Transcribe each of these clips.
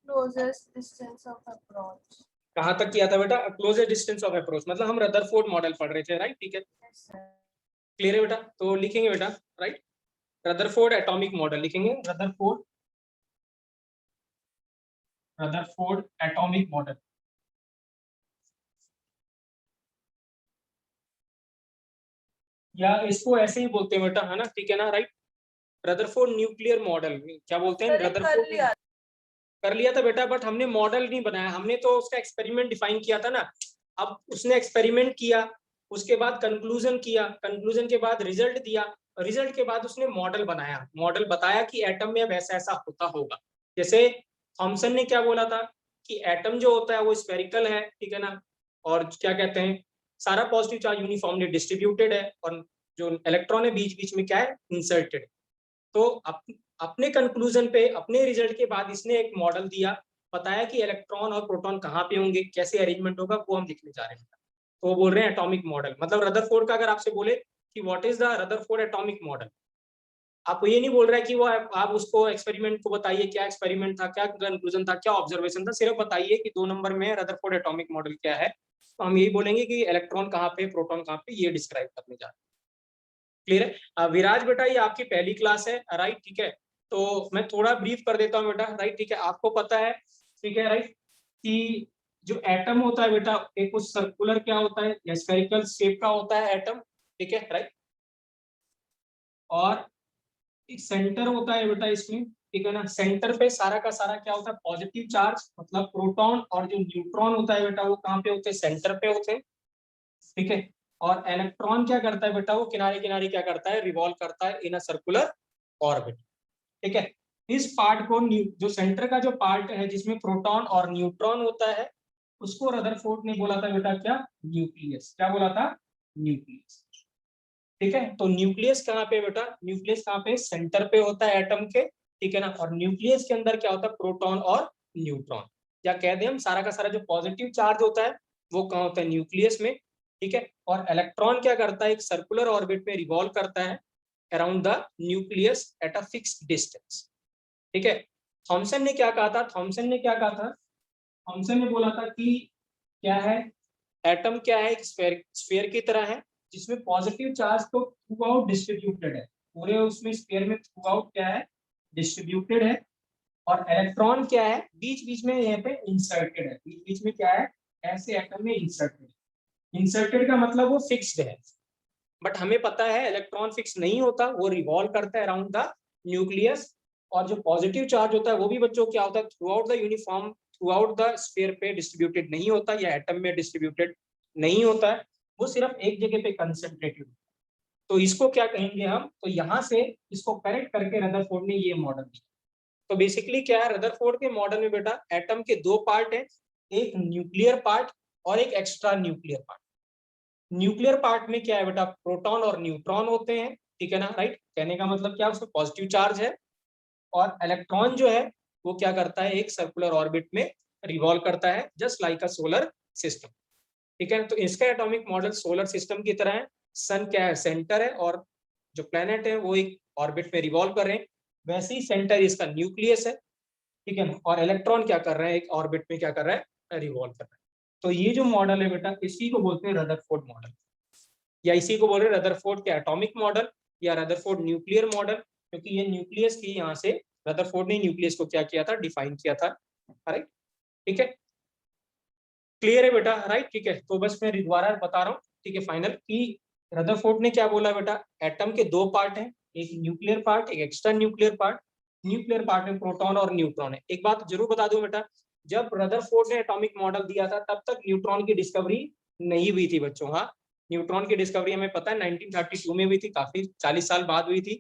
closest distance of approach. कहाँ तक किया था बेटा? क्लोजेस्ट डिस्टेंस ऑफ अप्रोच, मतलब हम रदरफोर्ड मॉडल पढ़ रहे थे, राइट? ठीक है, Yes, sir. क्लियर है बेटा? तो लिखेंगे बेटा, राइट, रदरफोर्ड एटॉमिक मॉडल लिखेंगे, रदरफोर्ड एटॉमिक मॉडल। या इसको ऐसे ही बोलते हैं बेटा, है ना? ठीक है ना, राइट? रदरफोर्ड न्यूक्लियर मॉडल क्या बोलते हैं? सर, ये रदरफोर्ड कर लिया था बेटा, बट हमने मॉडल नहीं बनाया, हमने तो उसका एक्सपेरिमेंट डिफाइन किया था ना। अब उसने एक्सपेरिमेंट किया, उसके बाद कंक्लूजन किया, कंक्लूजन के बाद रिजल्ट दिया, रिजल्ट के बाद उसने मॉडल बनाया, मॉडल बताया कि एटम में अब ऐसा ऐसा होता होगा। जैसे थॉमसन ने क्या बोला था कि एटम जो होता है वो स्फेरिकल है, ठीक है ना, और क्या कहते हैं, सारा पॉजिटिव चार्ज यूनिफॉर्मली डिस्ट्रीब्यूटेड है, और जो इलेक्ट्रॉन है बीच बीच में क्या है, इंसर्टेड। तो अपने कंक्लूजन पे, अपने रिजल्ट के बाद इसने एक मॉडल दिया, बताया कि इलेक्ट्रॉन और प्रोटॉन कहाँ पे होंगे, कैसे अरेंजमेंट होगा, वो हम लिखने जा रहे हैं। तो वो बोल रहे हैं एटॉमिक मॉडल, मतलब रदरफोर्ड का अगर आपसे बोले कि what is the Rutherford atomic model, आपको ये नहीं बोल रहा है कि वो आप उसको एक्सपेरिमेंट को बताइए, क्या एक्सपेरिमेंट था, क्या कंक्लूजन था, क्या ऑब्जर्वेशन था, सिर्फ बताइए कि 2 नंबर में रदरफोर्ड एटॉमिक मॉडल क्या है। तो हम यही बोलेंगे कि इलेक्ट्रॉन कहाँ पे, प्रोटॉन कहाँ पे, ये डिस्क्राइब करने जा रहे हैं। क्लियर है? विराज बेटा, ये आपकी पहली क्लास है, राइट? ठीक है, तो मैं थोड़ा ब्रीफ कर देता हूँ बेटा, राइट? ठीक है, आपको पता है, ठीक है, राइट, कि जो एटम होता है बेटा, एक कुछ सर्कुलर क्या होता है, या स्फेरिकल शेप का होता है एटम, ठीक है, राइट, और एक सेंटर होता है बेटा इसमें, ठीक है ना। सेंटर पे सारा का सारा क्या होता है, पॉजिटिव चार्ज, मतलब प्रोटॉन, और जो न्यूट्रॉन होता है बेटा वो कहाँ पे होते हैं, सेंटर पे होते हैं, ठीक है। और इलेक्ट्रॉन क्या करता है बेटा, वो किनारे किनारे क्या करता है, रिवॉल्व करता है इन अ सर्कुलर ऑर्बिट, ठीक है। इस पार्ट को, जो सेंटर का जो पार्ट है जिसमें प्रोटॉन और न्यूट्रॉन होता है, उसको रदरफोर्ड ने बोला था बेटा क्या, न्यूक्लियस। क्या बोला था, न्यूक्लियस, ठीक है। तो न्यूक्लियस कहाँ पे बेटा, न्यूक्लियस कहाँ पे, सेंटर पे होता है एटम के, ठीक है ना। और न्यूक्लियस के अंदर क्या होता है, प्रोटॉन और न्यूट्रॉन, या कह दें हम सारा का सारा जो पॉजिटिव चार्ज होता है वो कहाँ होता है, न्यूक्लियस में, ठीक है। और इलेक्ट्रॉन क्या करता है, एक सर्कुलर ऑर्बिट में रिवॉल्व करता है around the nucleus at a fixed distance, ठीक है। थॉमसन ने क्या कहा था, थॉमसन ने क्या कहा था, थॉमसन ने बोला था कि क्या है, एटम क्या है, एक स्फीयर की तरह है, जिसमें पॉजिटिव चार्ज तो थ्रू आउट डिस्ट्रीब्यूटेड है, पूरे उसमें स्फीयर में थ्रू आउट क्या है, डिस्ट्रीब्यूटेड है। और इलेक्ट्रॉन क्या है, बीच बीच में यहाँ पे इंसर्टेड है, बीच बीच में क्या है, ऐसे एटम में इंसर्टेड। इंसर्टेड का मतलब वो फिक्स्ड है, बट हमें पता है इलेक्ट्रॉन फिक्स नहीं होता, वो रिवॉल्व करता है अराउंड द न्यूक्लियस। और जो पॉजिटिव चार्ज होता है वो भी बच्चों क्या होता है, through out the uniform, through out the sphere पे डिस्ट्रीब्यूटेड नहीं होता, या एटम में डिस्ट्रीब्यूटेड नहीं होता है, वो सिर्फ एक जगह पे कंसंट्रेटेड। तो इसको क्या कहेंगे हम, तो यहाँ से इसको करेक्ट करके रदरफोर्ड ने ये मॉडल दिया। तो बेसिकली क्या है, रदरफोर्ड के मॉडल में बेटा एटम के 2 पार्ट है, एक न्यूक्लियर पार्ट और एक extra nuclear part. Nuclear part में क्या है बेटा, प्रोटॉन और न्यूट्रॉन होते हैं, ठीक है ना, राइट। कहने का मतलब क्या, उसमें पॉजिटिव चार्ज है, और इलेक्ट्रॉन जो है वो क्या करता है, एक सर्कुलर ऑर्बिट में रिवॉल्व करता है, जस्ट लाइक अ सोलर सिस्टम, ठीक है। तो इसका एटॉमिक मॉडल सोलर सिस्टम की तरह है। सन क्या है, सेंटर है, और जो प्लेनेट है वो एक ऑर्बिट में रिवॉल्व कर रहे हैं, वैसे ही सेंटर इसका न्यूक्लियस है, ठीक है ना। और इलेक्ट्रॉन क्या कर रहे हैं, एक ऑर्बिट में क्या कर रहा है, रिवॉल्व कर रहा है। तो ये जो मॉडल है बेटा, इसी को बोलते हैं रदरफोर्ड मॉडल, या इसी को बोल रहे हैं रदरफोर्ड के एटॉमिक मॉडल, या रदरफोर्ड न्यूक्लियर मॉडल, क्योंकि ये न्यूक्लियस की, यहाँ से रदरफोर्ड ने न्यूक्लियस को क्या किया था, डिफाइन किया था, राइट, ठीक है। क्लियर है बेटा, राइट, ठीक है। तो बस मैं दोबारा बता रहा हूँ, ठीक है, फाइनल, कि रदरफोर्ड ने क्या बोला बेटा, एटम के 2 पार्ट हैं, एक न्यूक्लियर पार्ट, एक extra nuclear part. Nuclear part में प्रोटॉन और न्यूट्रॉन है। एक बात जरूर बता दूं बेटा, जब रदरफोर्ड ने एटॉमिक मॉडल दिया था तब तक न्यूट्रॉन की डिस्कवरी नहीं हुई थी बच्चों। हाँ, न्यूट्रॉन की डिस्कवरी हमें पता है 1932 में हुई थी, काफी 40 साल बाद हुई थी,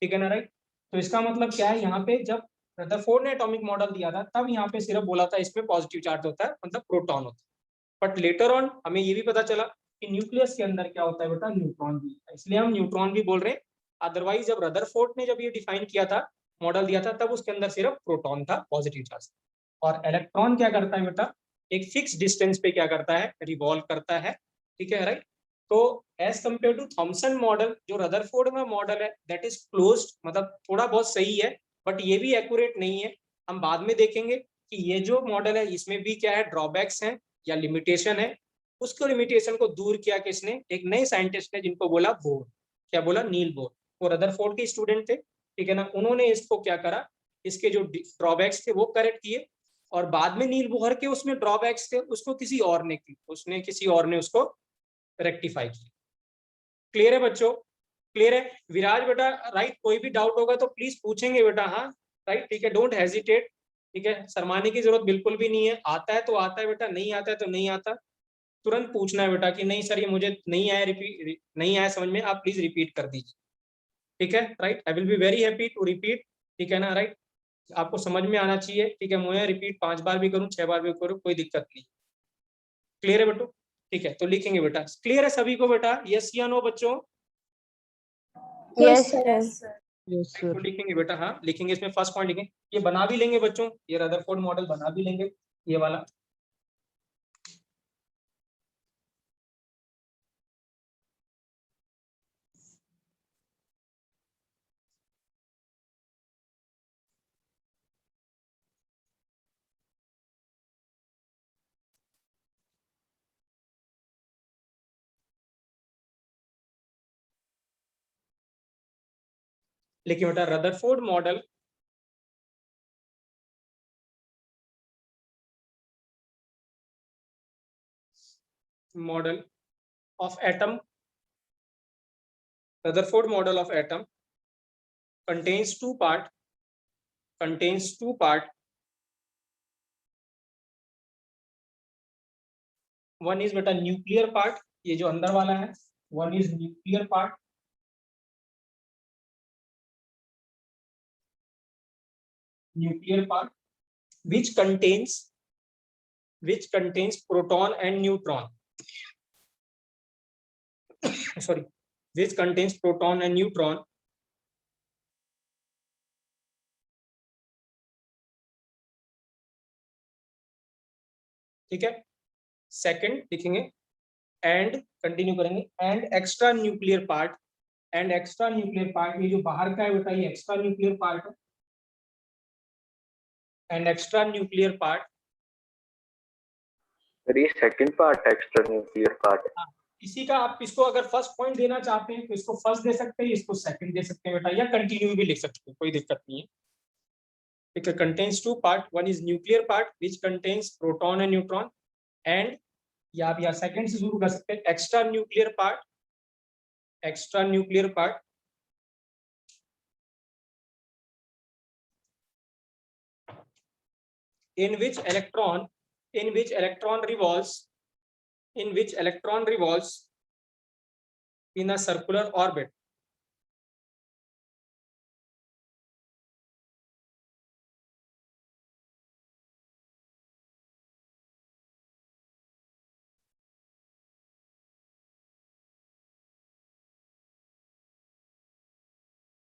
ठीक है ना, राइट। तो इसका मतलब क्या है, यहाँ पे जब रदरफोर्ड ने एटॉमिक मॉडल दिया था तब यहाँ पे सिर्फ बोला था इसमें पॉजिटिव चार्ज होता है, मतलब प्रोटॉन होता है। बट लेटर ऑन हमें ये भी पता चला कि न्यूक्लियस के अंदर क्या होता है बेटा, न्यूट्रॉन भी, इसलिए हम न्यूट्रॉन भी बोल रहे हैं। अदरवाइज जब रदरफोर्ड ने जब ये डिफाइन किया था, मॉडल दिया था, तब उसके अंदर सिर्फ प्रोटॉन था, पॉजिटिव चार्ज। और इलेक्ट्रॉन क्या करता है बेटा, एक फिक्स डिस्टेंस पे क्या करता है, रिवॉल्व करता है, ठीक है, राइट। तो as compare to Thomson model, जो रदरफोर्ड का मॉडल है दैट इज क्लोज्ड, मतलब थोड़ा बहुत सही है, बट ये भी एक्यूरेट नहीं है, हम बाद में देखेंगे। कि ये जो मॉडल है इसमें भी क्या है, ड्रॉबैक्स हैं या लिमिटेशन है। उसको लिमिटेशन को दूर किया किसने, एक नए साइंटिस्ट ने, जिनको बोला बोर। क्या बोला, नील बोर। वो रदरफोर्ड के स्टूडेंट थे, ठीक है ना। उन्होंने इसको क्या करा, इसके जो ड्रॉबैक्स थे वो करेक्ट किए, और बाद में नील बोहर के उसमें ड्रॉबैक्स थे उसको किसी और ने की, उसने किसी और ने उसको रेक्टिफाई किया। क्लियर है बच्चों, क्लियर है। विराज बेटा राइट, कोई भी डाउट होगा तो प्लीज पूछेंगे बेटा, हाँ राइट, ठीक है, डोंट हेजिटेट, ठीक है, शर्माने की जरूरत बिल्कुल भी नहीं है। आता है तो आता है बेटा, नहीं आता है तो नहीं आता, तुरंत पूछना है बेटा कि नहीं सर ये मुझे नहीं आया, रिपीट नहीं आया समझ में, आप प्लीज रिपीट कर दीजिए, ठीक है right. I will be very happy to repeat, ठीक है ना राइट। आपको समझ में आना चाहिए, ठीक है, मुझे रिपीट 5 बार भी करूं 6 बार भी करूं कोई दिक्कत नहीं। क्लियर है बेटो, ठीक है, तो लिखेंगे बेटा, क्लियर है सभी को बेटा, यस या नो बच्चों। Yes sir. Yes, sir. तो लिखेंगे बेटा, हाँ लिखेंगे, इसमें फर्स्ट पॉइंट लिखेंगे, ये बना भी लेंगे बच्चों, ये रदरफोर्ड मॉडल बना भी लेंगे, ये वाला। लिखिए बेटा, Rutherford model of atom, Rutherford model of atom contains two part, one is बेटा न्यूक्लियर पार्ट, ये जो अंदर वाला है, one is nuclear part, which contains proton and neutron, sorry, which contains proton and neutron, ठीक है। सेकंड लिखेंगे, and continue करेंगे, एंड एक्स्ट्रा न्यूक्लियर पार्ट, ये जो बाहर का है बेटा ये एक्स्ट्रा न्यूक्लियर पार्ट है, एंड एक्स्ट्रा न्यूक्लियर पार्ट, ये second part extra nuclear part. इसी का आप इसको अगर फर्स्ट पॉइंट देना चाहते हैं तो इसको फर्स्ट दे सकते हैं, इसको सेकंड दे सकते हैं बेटा, या कंटिन्यू भी लिख सकते हैं, कोई दिक्कत नहीं है। ठीक है, contains two part, one is nuclear part which contains proton and neutron, and या आप या सेकंड से शुरू कर सकते हैं, extra nuclear part, in which electron revolves in a circular orbit.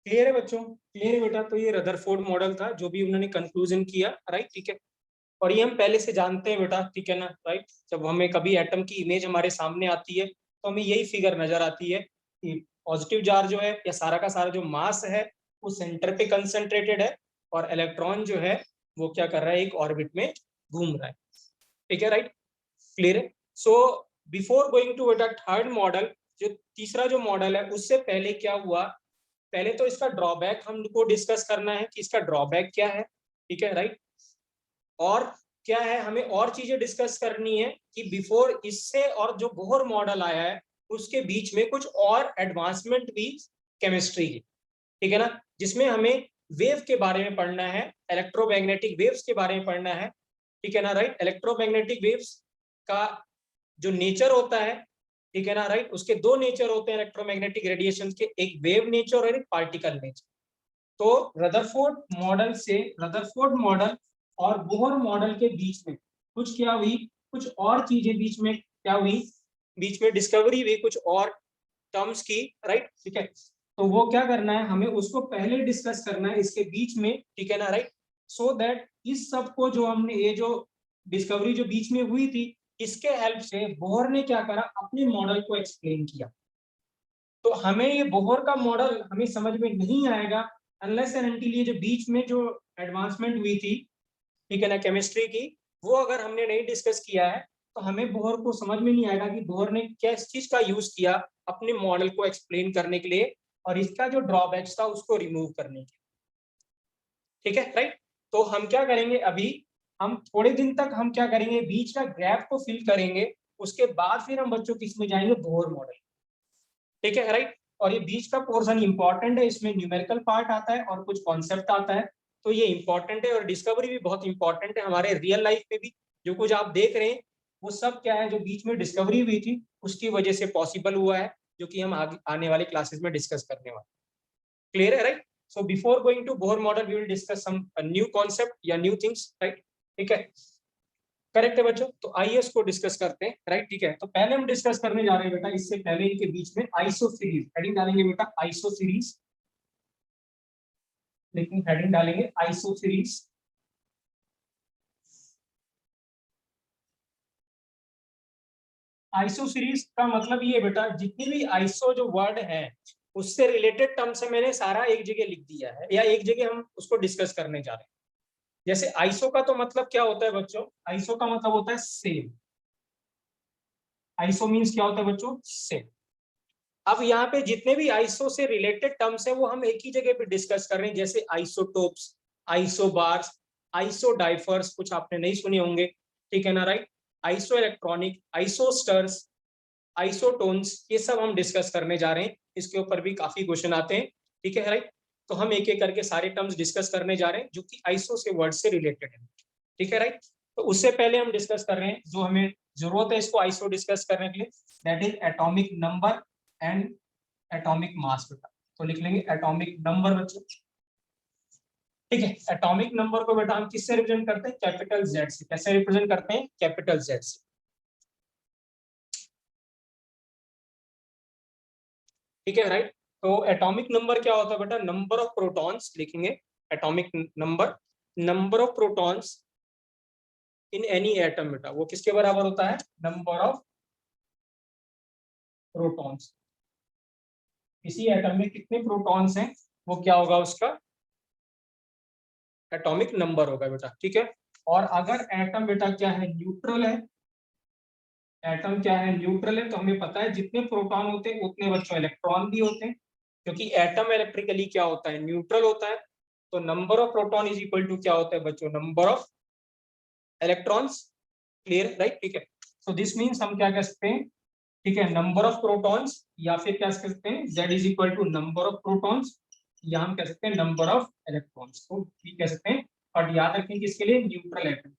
Clear है बच्चों, क्लियर है बेटा। तो ये रदरफोर्ड मॉडल था जो भी उन्होंने कंक्लूजन किया, राइट, ठीक है। और ये हम पहले से जानते हैं बेटा, ठीक है ना, राइट। जब हमें कभी एटम की इमेज हमारे सामने आती है तो हमें यही फिगर नजर आती है कि पॉजिटिव चार्ज जो है या सारा का सारा जो मास है वो सेंटर पे कंसंट्रेटेड है, और इलेक्ट्रॉन जो है वो क्या कर रहा है, एक ऑर्बिट में घूम रहा है, ठीक है, राइट, क्लियर है। सो बिफोर गोइंग टू बेटा थर्ड मॉडल, जो तीसरा जो मॉडल है, उससे पहले क्या हुआ, पहले तो इसका ड्रॉबैक हमको डिस्कस करना है कि इसका ड्रॉबैक क्या है, ठीक है, राइट। और क्या है, हमें और चीजें डिस्कस करनी है कि बिफोर इससे और जो बोहर मॉडल आया है उसके बीच में कुछ और एडवांसमेंट भी केमिस्ट्री की, ठीक है ना, जिसमें हमें वेव के बारे में पढ़ना है, इलेक्ट्रोमैग्नेटिक वेव्स के बारे में पढ़ना है, ठीक है ना, राइट। इलेक्ट्रोमैग्नेटिक वेव्स का जो नेचर होता है, ठीक है ना, राइट, उसके दो नेचर होते हैं इलेक्ट्रोमैग्नेटिक रेडिएशन के, एक वेव नेचर और एक पार्टिकल नेचर। तो रदरफोर्ड मॉडल और बोहर मॉडल के बीच में कुछ क्या हुई, कुछ और चीजें बीच में क्या हुई, बीच में डिस्कवरी हुई कुछ और टर्म्स की, राइट, ठीक है। तो वो क्या करना है, हमें उसको पहले डिस्कस करना है इसके बीच में, ठीक है ना, राइट, सो दैट इस सब को जो हमने ये जो डिस्कवरी जो बीच में हुई थी, इसके हेल्प से बोहर ने क्या करा, अपने मॉडल को एक्सप्लेन किया। तो हमें ये बोहर का मॉडल हमें समझ में नहीं आएगा अनलेस एंड अनटिल ये जो बीच में जो एडवांसमेंट हुई थी, ठीक है ना, केमिस्ट्री की, वो अगर हमने नहीं डिस्कस किया है तो हमें बोहर को समझ में नहीं आएगा कि बोहर ने किस चीज का यूज किया अपने मॉडल को एक्सप्लेन करने के लिए और इसका जो ड्रॉबैक्स था उसको रिमूव करने के लिए। ठीक है, राइट। तो हम क्या करेंगे अभी, हम थोड़े दिन तक हम क्या करेंगे, बीच का गैप को फिल करेंगे, उसके बाद फिर हम बच्चों किस में जाएंगे, बोहर मॉडल। ठीक है, राइट। और ये बीच का पोर्शन इंपॉर्टेंट है, इसमें न्यूमेरिकल पार्ट आता है और कुछ कॉन्सेप्ट आता है, तो ये इंपॉर्टेंट है और डिस्कवरी भी बहुत इंपॉर्टेंट है हमारे रियल लाइफ में भी। जो कुछ आप देख रहे हैं वो सब क्या है, जो बीच में डिस्कवरी हुई थी उसकी वजह से पॉसिबल हुआ है, जो कि हम आगे आने वाले क्लासेस में डिस्कस करने वाले। क्लियर है, right. So before going to Bohr model we will discuss some new concept या न्यू थिंग्स, राइट। ठीक है, करेक्ट है बच्चों। तो आइए इसको डिस्कस करते हैं, राइट। ठीक है, तो पहले हम डिस्कस करने जा रहे हैं बेटा, इससे पहले इनके बीच में आइसो सीरीज, हेडिंग डालेंगे बेटा आइसो सीरीज, लेकिन हेडिंग डालेंगे आइसो सीरीज। आइसो सीरीज का मतलब ये बेटा, जितनी भी आइसो जो वर्ड है उससे रिलेटेड टर्म से मैंने सारा एक जगह लिख दिया है, या एक जगह हम उसको डिस्कस करने जा रहे हैं। जैसे आइसो का तो मतलब क्या होता है बच्चों, आइसो का मतलब होता है सेम। आइसो मीन्स क्या होता है बच्चों, सेम। अब यहाँ पे जितने भी आइसो से रिलेटेड टर्म्स है वो हम एक ही जगह पे डिस्कस कर रहे हैं, जैसे आइसोटोप्स, आइसोबार्स, आइसोडाइफर्स, कुछ आपने नहीं सुने होंगे, ठीक है ना, राइट। आइसो इलेक्ट्रॉनिक, आइसोस्टर्स, आइसोटोन्स, ये सब हम डिस्कस करने जा रहे हैं। इसके ऊपर भी काफी क्वेश्चन आते हैं, ठीक है, राइट। तो हम एक एक करके सारे टर्म्स डिस्कस करने जा रहे हैं जो कि आइसो से वर्ड से रिलेटेड है, ठीक है, राइट। तो उससे पहले हम डिस्कस कर रहे हैं, जो हमें जरूरत है इसको आइसो डिस्कस करने के लिए, that is atomic number and atomic mass बेटा। तो लिख लेंगे एटॉमिक नंबर बच्चों, ठीक है। एटॉमिक नंबर को बेटा हम किससे रिप्रेजेंट करते हैं, कैपिटल जेड से। कैसे रिप्रेजेंट करते हैं, कैपिटल जेड से, ठीक है, राइट। तो एटॉमिक नंबर क्या होता है बेटा, नंबर ऑफ प्रोटॉन्स लिखेंगे, atomic number, number of protons in any atom बेटा, वो किसके बराबर होता है, नंबर ऑफ प्रोटॉन्स। किसी एटम में कितने प्रोटॉन्स हैं वो क्या होगा, उसका एटॉमिक नंबर होगा बेटा, ठीक है। और अगर एटम बेटा क्या है, न्यूट्रल है, एटम क्या है, न्यूट्रल है, तो हमें पता है जितने प्रोटॉन होते हैं उतने बच्चों इलेक्ट्रॉन भी होते हैं, क्योंकि एटम इलेक्ट्रिकली क्या होता है, न्यूट्रल होता है। तो number of proton is equal to क्या होता है बच्चों, number of electrons. Clear, right, ठीक है। सो दिस मीन्स हम क्या कह सकते हैं, ठीक है, नंबर ऑफ प्रोटॉन्स, या फिर क्या कह सकते हैं, z is equal to number of protons, या हम कह सकते हैं नंबर ऑफ इलेक्ट्रॉन्स, तो भी कह सकते हैं। और याद रखें किसके लिए, न्यूट्रल एटम,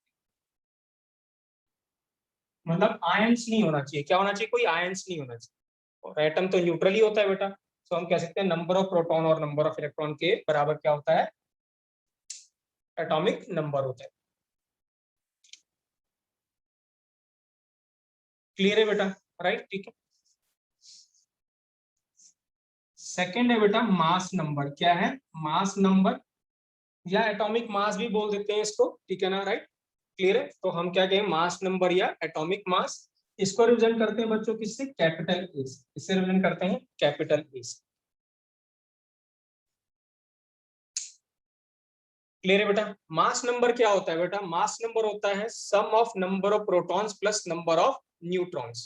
मतलब आयंस नहीं होना चाहिए, क्या होना चाहिए, कोई आयंस नहीं होना चाहिए, और एटम तो न्यूट्रल ही होता है बेटा। तो हम कह सकते हैं नंबर ऑफ प्रोटॉन और नंबर ऑफ इलेक्ट्रॉन के बराबर क्या होता है, एटॉमिक नंबर होता है। क्लियर है बेटा, राइट, ठीक है। सेकेंड है बेटा मास नंबर, क्या है, मास नंबर, या एटॉमिक मास भी बोल देते हैं इसको, ठीक है ना, राइट। क्लियर है, तो हम क्या कहें, मास नंबर या एटॉमिक मास। इसको रिप्रेजेंट करते हैं बच्चों किससे, कैपिटल ए से। इससे रिप्रेजेंट करते हैं कैपिटल ए से। क्लियर है बेटा। मास नंबर क्या होता है बेटा, मास नंबर होता है sum of number of protons plus number of neutrons,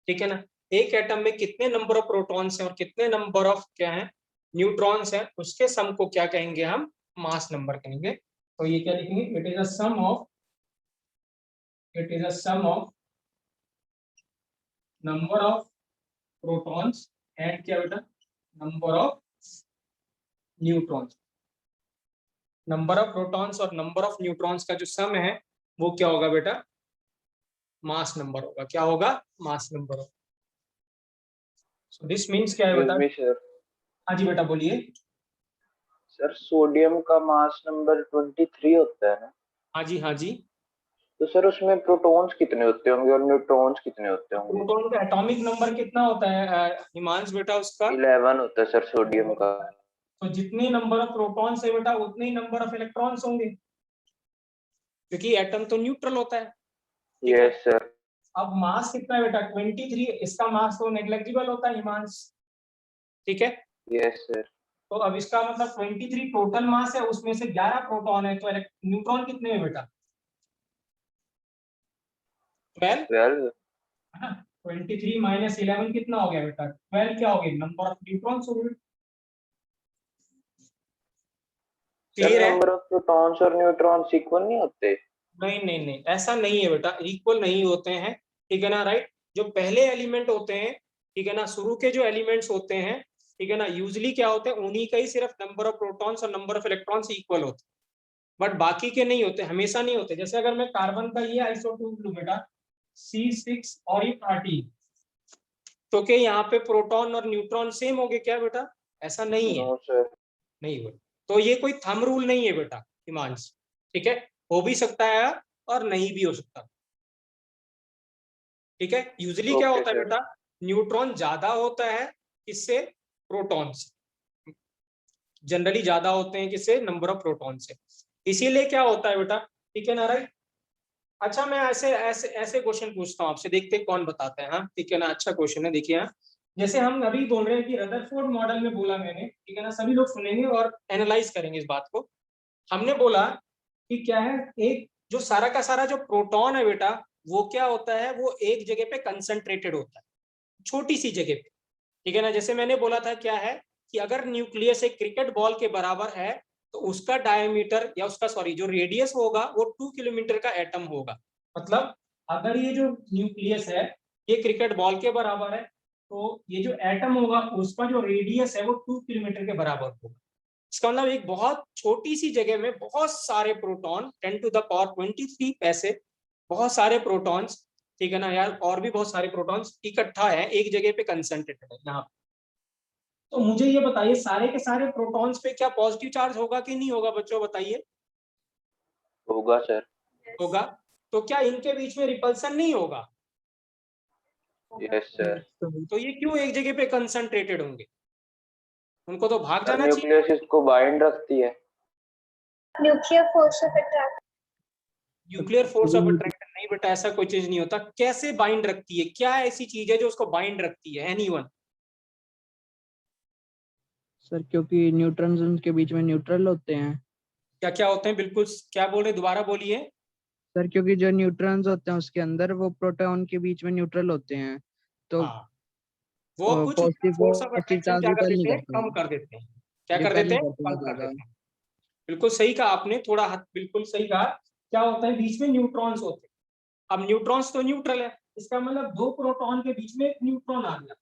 ठीक है ना। एक एटम में कितने नंबर ऑफ प्रोटॉन्स हैं और कितने नंबर ऑफ क्या है, न्यूट्रॉन्स हैं, उसके सम को क्या कहेंगे हम, मास नंबर कहेंगे। तो ये क्या लिखेंगे, it is a sum of, it is a sum of number of protons and क्या बेटा, number of neutrons। Number of protons और नंबर ऑफ न्यूट्रॉन्स का जो सम है वो क्या होगा बेटा, मास नंबर होगा। क्या होगा, मास नंबर होगा। सो दिस मीन्स क्या है बेटा, सर, हाँ जी बेटा बोलिए। सर सोडियम का मास नंबर 23 होता है ना, हाँ जी, हाँ जी। तो सर उसमें प्रोटॉन्स कितने होते होंगे और न्यूट्रॉन्स कितने होते होंगे। प्रोटॉन का एटॉमिक नंबर कितना होता है हिमांश बेटा, उसका 11 होता है सर सोडियम का। तो जितने नंबर ऑफ प्रोटॉन्स है बेटा उतने ही नंबर ऑफ इलेक्ट्रॉन्स होंगे, क्योंकि एटम तो न्यूट्रल होता है। Yes sir. अब मास कितना है बेटा, 23। इसका मास तो नेग्लेक्जिबल होता है हिमांश, ठीक है। Yes sir. तो अब इसका मतलब 23 टोटल मास है, उसमें से 11 प्रोटॉन है, तो न्यूट्रॉन कितने हैं बेटा, 12 12। है ना। 23 माइनस 11 कितना हो गया बेटा? 12 क्या हो गया? नंबर ऑफ न्यूट्रॉन्स हो गए। सर क्लियर है? नंबर ऑफ प्रोटॉन्स और न्यूट्रॉन्स इक्वल नहीं होते? नहीं नहीं नहीं, ऐसा नहीं है बेटा, इक्वल नहीं होते हैं, ठीक है ना, राइट। जो पहले एलिमेंट होते हैं, ठीक है ना, शुरू के जो एलिमेंट्स होते हैं, ठीक है ना, यूजली क्या होते हैं, उन्हीं का ही सिर्फ नंबर ऑफ प्रोटॉन्स और नंबर ऑफ इलेक्ट्रॉन्स इक्वल होते हैं, बट बाकी के नहीं होते, हमेशा नहीं होते। जैसे अगर मैं कार्बन का ये आइसोटोप लूं बेटा C6 और ये 13, तो क्या यहाँ पे प्रोटॉन और न्यूट्रॉन सेम हो गए क्या बेटा? ऐसा नहीं है, नो सर। नहीं हुए। तो ये कोई थंब रूल नहीं है बेटा हिमांश, ठीक है, हो भी सकता है और नहीं भी हो सकता, ठीक है। यूजली क्या ओके होता है सर। बेटा, न्यूट्रॉन ज्यादा होता है किससे? प्रोटॉन से। जनरली ज्यादा होते हैं किससे? नंबर ऑफ प्रोटॉन से। इसीलिए क्या होता है बेटा, ठीक है ना, राइट। अच्छा मैं ऐसे ऐसे ऐसे क्वेश्चन पूछता हूँ आपसे, देखते हैं कौन बताते हैं, हाँ ठीक है ना, अच्छा क्वेश्चन है, देखिए हाँ। जैसे हम अभी बोल रहे हैं कि रदरफोर्ड मॉडल में बोला मैंने, ठीक है ना, सभी लोग सुनेंगे और एनालाइज करेंगे इस बात को। हमने बोला कि क्या है, एक जो सारा का सारा जो प्रोटॉन है बेटा, वो क्या होता है, वो एक जगह पे कंसंट्रेटेड होता है, छोटी सी जगह पे, ठीक है ना। जैसे मैंने बोला था क्या है कि अगर न्यूक्लियस एक क्रिकेट बॉल के बराबर है, तो उसका डायमीटर या उसका सॉरी जो रेडियस होगा वो 2 किलोमीटर का एटम होगा। मतलब अगर ये जो न्यूक्लियस है ये क्रिकेट बॉल के बराबर है, तो ये जो एटम होगा उसका जो रेडियस है वो 2 किलोमीटर के बराबर होगा। इसका मतलब एक बहुत छोटी सी जगह में बहुत सारे प्रोटॉन 10 टू द पावर 23 ऐसे बहुत सारे प्रोटॉन्स, ठीक है ना यार, और भी बहुत सारे प्रोटॉन्स इकट्ठा है एक जगह पे कंसंट्रेटेड है यहाँ। तो मुझे ये बताइए सारे के सारे प्रोटॉन्स पे क्या पॉजिटिव चार्ज होगा कि नहीं होगा बच्चों, बताइए। होगा सर। होगा। तो क्या इनके बीच में रिपल्सन नहीं होगा? Yes sir. तो ये क्यों एक जगह पे कंसंट्रेटेड होंगे? उनको तो भाग सर जाना चाहिए। न्यूक्लियस इसको बाइंड रखती है। Nuclear force of attraction. Nuclear force of attraction नहीं बेटा, ऐसा कोई चीज नहीं होता। कैसे बाइंड रखती है, क्या ऐसी चीज है जो उसको बाइंड रखती है? एनीवन? सर क्योंकि न्यूट्रॉन्स उनके बीच में न्यूट्रल होते हैं। क्या क्या होते हैं? बिल्कुल क्या बोल रहे, दोबारा बोलिए। सर क्योंकि जो न्यूट्रॉन्स होते हैं उसके अंदर वो प्रोटॉन के बीच में न्यूट्रल होते हैं, तो हाँ, वो कुछ positive force of positive attraction charge क्या कर रिपेल नहीं देते हैं, करते कम हैं। कर देते हैं। क्या कर रिपेल देते नहीं हैं? करते कम हैं कर ज्यादा। देते हैं। बिल्कुल सही कहा आपने, थोड़ा हाथ बिल्कुल सही कहा। क्या होता है, बीच में न्यूट्रॉन्स होते हैं। अब न्यूट्रॉन्स तो न्यूट्रल है, इसका मतलब दो प्रोटॉन के बीच में एक न्यूट्रॉन आ गया,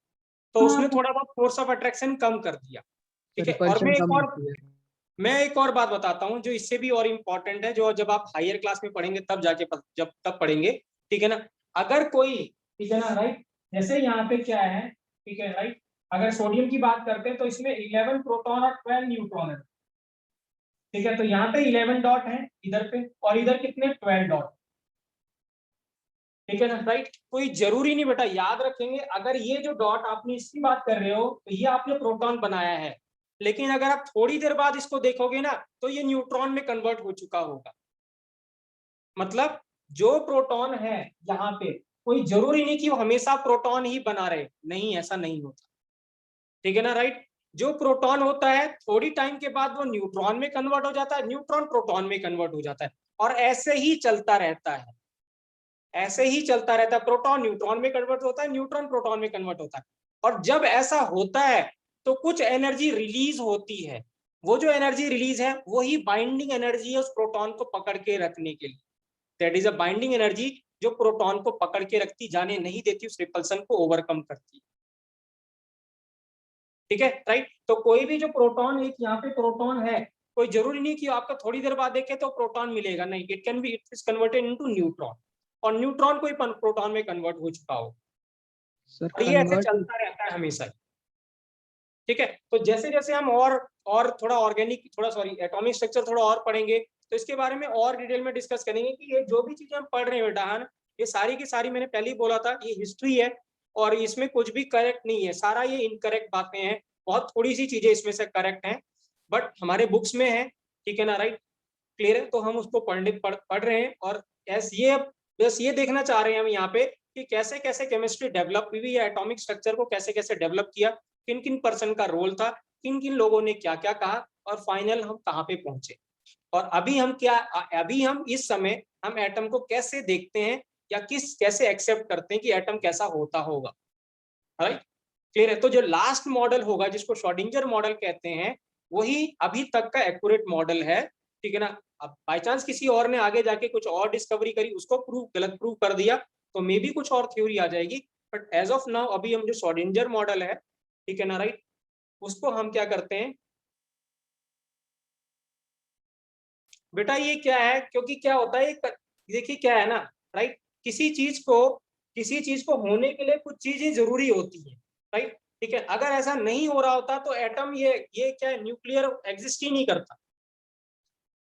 तो उसने थोड़ा बहुत फोर्स ऑफ अट्रैक्शन कम कर दिया, सर ठीक है। और रिपल्शन कम होती है। मैं एक और बात बताता हूँ जो इससे भी और इम्पोर्टेंट है, जो जब आप हायर क्लास में पढ़ेंगे तब जाके जब तब पढ़ेंगे, ठीक है ना। अगर कोई, ठीक है ना, राइट, जैसे यहाँ पे क्या है, ठीक है राइट, अगर सोडियम की बात करते हैं तो इसमें 11 प्रोटॉन और 12 न्यूट्रॉन है, ठीक है। तो यहाँ पे 11 डॉट है इधर पे, और इधर कितने? 12 डॉट, ठीक है ना, राइट। कोई जरूरी नहीं बेटा, याद रखेंगे, अगर ये जो डॉट आपने इसकी बात कर रहे हो तो ये आपने प्रोटॉन बनाया है, लेकिन अगर आप थोड़ी देर बाद इसको देखोगे ना तो ये न्यूट्रॉन में कन्वर्ट हो चुका होगा। मतलब जो प्रोटॉन है यहाँ पे, कोई जरूरी नहीं कि वो हमेशा प्रोटॉन ही बना रहे, नहीं, ऐसा नहीं होता, ठीक है ना, राइट। जो प्रोटॉन होता है थोड़ी टाइम के बाद वो न्यूट्रॉन में कन्वर्ट हो जाता है, न्यूट्रॉन प्रोटॉन में कन्वर्ट हो जाता है, और ऐसे ही चलता रहता है, ऐसे ही चलता रहता है। प्रोटॉन न्यूट्रॉन में कन्वर्ट होता है, न्यूट्रॉन प्रोटॉन में कन्वर्ट होता है। और जब ऐसा होता है तो कुछ एनर्जी रिलीज होती है, वो जो एनर्जी रिलीज है वही बाइंडिंग एनर्जी है उस प्रोटॉन को पकड़ के रखने के लिए। That is a binding energy जो प्रोटॉन को पकड़ के रखती, जाने नहीं देती, उस रिपल्सन को ओवरकम करती, ठीक है, राइट। तो कोई भी जो प्रोटॉन, एक यहाँ पे प्रोटॉन है, कोई जरूरी नहीं कि आपका थोड़ी देर बाद देखे तो प्रोटॉन मिलेगा, नहीं, it can be, it is converted into neutron, और न्यूट्रॉन कोई प्रोटॉन में कन्वर्ट हो चुका हो, सर और ये ऐसे कन्वर्ट। चलता रहता है हमेशा, ठीक है। तो जैसे जैसे हम और थोड़ा ऑर्गेनिक, थोड़ा सॉरी एटॉमिक स्ट्रक्चर थोड़ा और पढ़ेंगे, तो इसके बारे में और डिटेल में डिस्कस करेंगे कि ये जो भी चीजें हम पढ़ रहे हैं बेटा, है ना, ये सारी की सारी, मैंने पहले ही बोला था, ये हिस्ट्री है, और इसमें कुछ भी करेक्ट नहीं है, सारा ये इनकरेक्ट बातें हैं, बहुत थोड़ी सी चीजें इसमें से करेक्ट हैं, बट हमारे बुक्स में है, ठीक है ना, राइट, क्लियर है। तो हम उसको पढ़ रहे हैं, और ये बस ये देखना चाह रहे हैं हम यहाँ पे कि कैसे कैसे केमिस्ट्री डेवलप हुई है, एटॉमिक स्ट्रक्चर को कैसे कैसे डेवलप किया, किन किन पर्सन का रोल था, किन किन लोगों ने क्या क्या कहा, और फाइनल हम कहाँ पे पहुंचे। और अभी हम इस समय हम एटम को कैसे देखते हैं, या कैसे एक्सेप्ट करते हैं कि एटम कैसा होता होगा, राइट। क्लियर है। तो जो लास्ट मॉडल होगा जिसको श्रोडिंगर मॉडल कहते हैं वही अभी तक का एक्यूरेट मॉडल है, ठीक है ना। अब बाय चांस किसी और ने आगे जाके कुछ और डिस्कवरी करी, उसको गलत प्रूव कर दिया, तो मे बी कुछ और थ्योरी आ जाएगी, बट एज ऑफ नाउ अभी हम जो श्रोडिंगर मॉडल है, ठीक है ना, राइट, उसको हम क्या करते हैं बेटा, ये क्या है, क्योंकि क्या होता है, देखिए क्या है ना, राइट, किसी चीज को होने के लिए कुछ चीजें जरूरी होती है, राइट, ठीक है। अगर ऐसा नहीं हो रहा होता तो एटम ये क्या है, न्यूक्लियर एग्जिस्ट ही नहीं करता,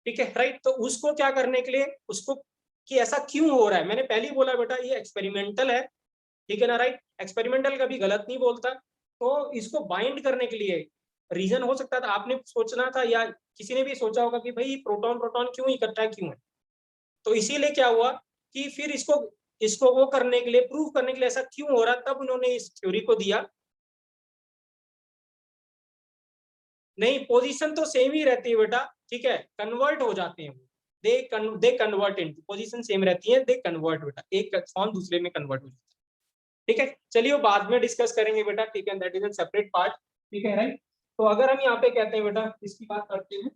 ठीक है, राइट। तो उसको क्या करने के लिए, उसको कि ऐसा क्यों हो रहा है, मैंने पहले ही बोला बेटा ये एक्सपेरिमेंटल है, ठीक है ना, राइट। एक्सपेरिमेंटल कभी गलत नहीं बोलता। तो इसको बाइंड करने के लिए रीजन हो सकता था, आपने सोचना था या किसी ने भी सोचा होगा कि भाई प्रोटॉन प्रोटॉन क्यों इकट्ठा क्यों है, तो इसीलिए क्या हुआ कि फिर इसको वो करने के लिए, प्रूव करने के लिए ऐसा क्यों हो रहा, तब उन्होंने इस थ्योरी को दिया। नहीं, पोजीशन तो सेम ही रहती है बेटा, ठीक है, कन्वर्ट हो जाते हैं, they convert into, position same रहती है, दे कन्वर्ट बेटा, एक फॉर्म दूसरे में कन्वर्ट हो जाता है, ठीक है। चलिए बाद में डिस्कस करेंगे बेटा, ठीक है, that is a separate part, ठीक है, राइट। तो अगर हम यहाँ पे कहते हैं बेटा, इसकी बात करते हैं,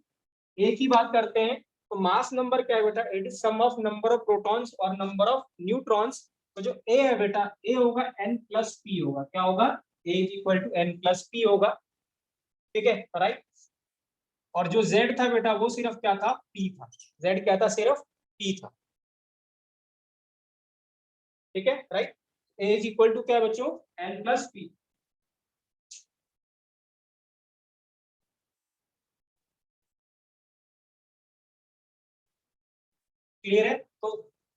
एक ही बात करते हैं, तो मास नंबर क्या है बेटा, it is sum of number of protons और नंबर ऑफ न्यूट्रॉन्स। तो जो ए है बेटा, ए होगा n प्लस पी होगा, क्या होगा, A is equal to n plus P होगा, ठीक है, राइट। और जो z था बेटा वो सिर्फ क्या था, p था, z क्या था, सिर्फ p था, ठीक है, right. A is equal to क्या बच्चों, n प्लस पी। क्लियर है। तो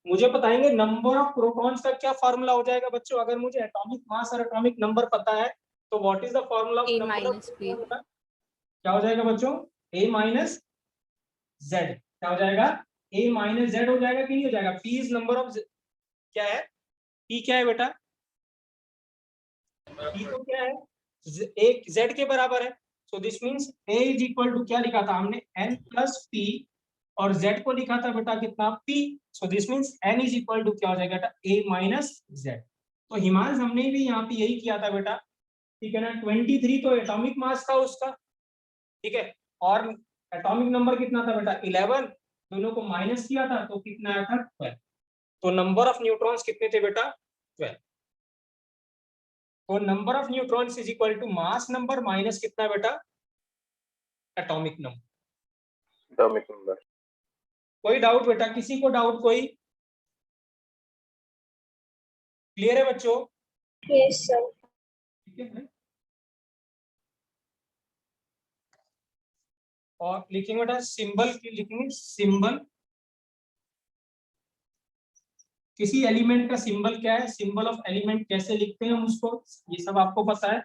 मुझे बताएंगे नंबर ऑफ प्रोटॉन्स का क्या फार्मूला हो जाएगा बच्चों, अगर मुझे एटॉमिक मास और एटॉमिक नंबर पता है तो what is the formula of A number of minus P. Proton, क्या हो जाएगा बच्चों, a माइनस जेड, क्या हो जाएगा, a माइनस जेड हो जाएगा कि नहीं हो जाएगा, p इज नंबर ऑफ, क्या है, p क्या है बेटा, p तो क्या है, एक z के बराबर है, so this means a is equal to क्या लिखा था हमने, n प्लस p, और z को लिखा था बेटा कितना, p, so this means n is equal to क्या हो जाएगा बेटा, a माइनस z। तो हिमांश हमने भी यहाँ पे यही किया था बेटा, ठीक है ना, 23 तो एटॉमिक मास था उसका, ठीक है, और एटॉमिक नंबर कितना था बेटा, 11, दोनों को माइनस किया था तो कितना आया था, 12। तो नंबर ऑफ न्यूट्रॉन्स कितने थे बेटा, 12। तो number of neutrons is equal to mass number minus कितना बेटा, एटॉमिक नंबर। Atomic number. कोई डाउट बेटा, किसी को डाउट कोई, क्लियर है बच्चों, Yes, sir. ठीक है। और लिखेंगे बेटा सिंबल की, लिखेंगे सिंबल, किसी एलिमेंट का सिंबल क्या है, सिंबल ऑफ एलिमेंट कैसे लिखते हैं हम उसको, ये सब आपको पता है।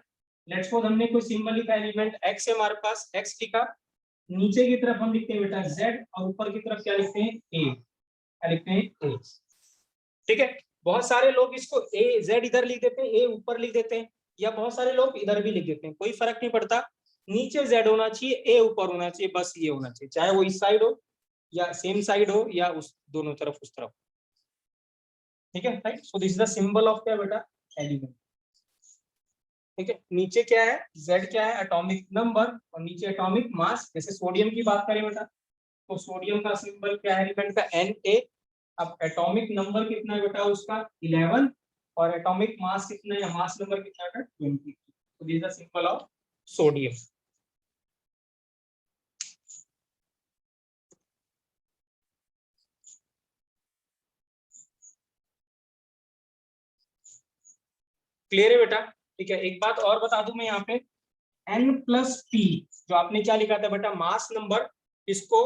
लेट्स सपोज हमने कोई सिंबल लिखा, एलिमेंट x है हमारे पास, x लिखा, नीचे की तरफ हम लिखते हैं बेटा z, और ऊपर की तरफ क्या लिखते हैं, a, क्या लिखते हैं, a, ठीक है। बहुत सारे लोग इसको a z इधर लिख देते हैं, a ऊपर लिख देते हैं, या बहुत सारे लोग इधर भी लिख देते हैं, कोई फर्क नहीं पड़ता, नीचे z होना चाहिए, a ऊपर होना चाहिए, बस ये होना चाहिए, चाहे वो इस साइड हो या सेम साइड हो या उस दोनों तरफ उस तरफ, ठीक है, right. So this is the symbol of क्या बेटा, एलिमेंट, ठीक है। नीचे क्या है, z क्या है, एटॉमिक नंबर, और नीचे एटॉमिक मास, जैसे सोडियम की बात करें बेटा, तो सोडियम का सिंबल क्या है एलिमेंट का, Na। अब एटॉमिक नंबर कितना है बेटा उसका, 11, और एटॉमिक मास कितना है, मास नंबर कितना है, 20। तो this is the symbol of sodium. Clear है बेटा, ठीक है। एक बात और बता दूं मैं यहाँ पे, n प्लस पी, जो आपने क्या लिखा था बेटा, मास नंबर, इसको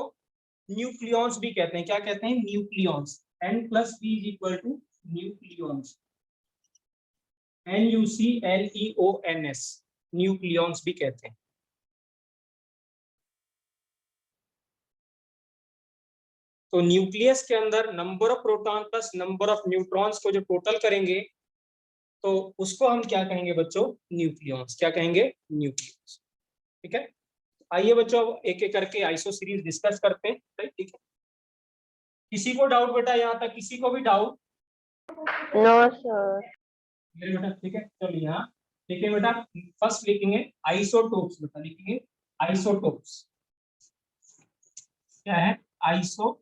न्यूक्लियॉन्स भी कहते हैं, क्या कहते हैं, nucleons, n plus P is equal to nucleons, NuCleons, nucleons भी कहते हैं। तो न्यूक्लियस के अंदर number of proton plus number of neutrons को जो टोटल करेंगे तो उसको हम क्या कहेंगे बच्चों, न्यूक्लियॉन्स, क्या कहेंगे, न्यूक्लियॉन्स, ठीक है। आइए बच्चों अब एक एक करके आइसो सीरीज डिस्कस करते हैं, ठीक है। किसी को डाउट बेटा यहाँ तक, किसी को भी डाउट, नो सर। मेरे बेटा ठीक है, चलिए यहाँ देखिए बेटा, फर्स्ट लिखेंगे आइसोटोप्स, बेटा लिखेंगे आइसोटोप्स। क्या है? आइसोटोप्स।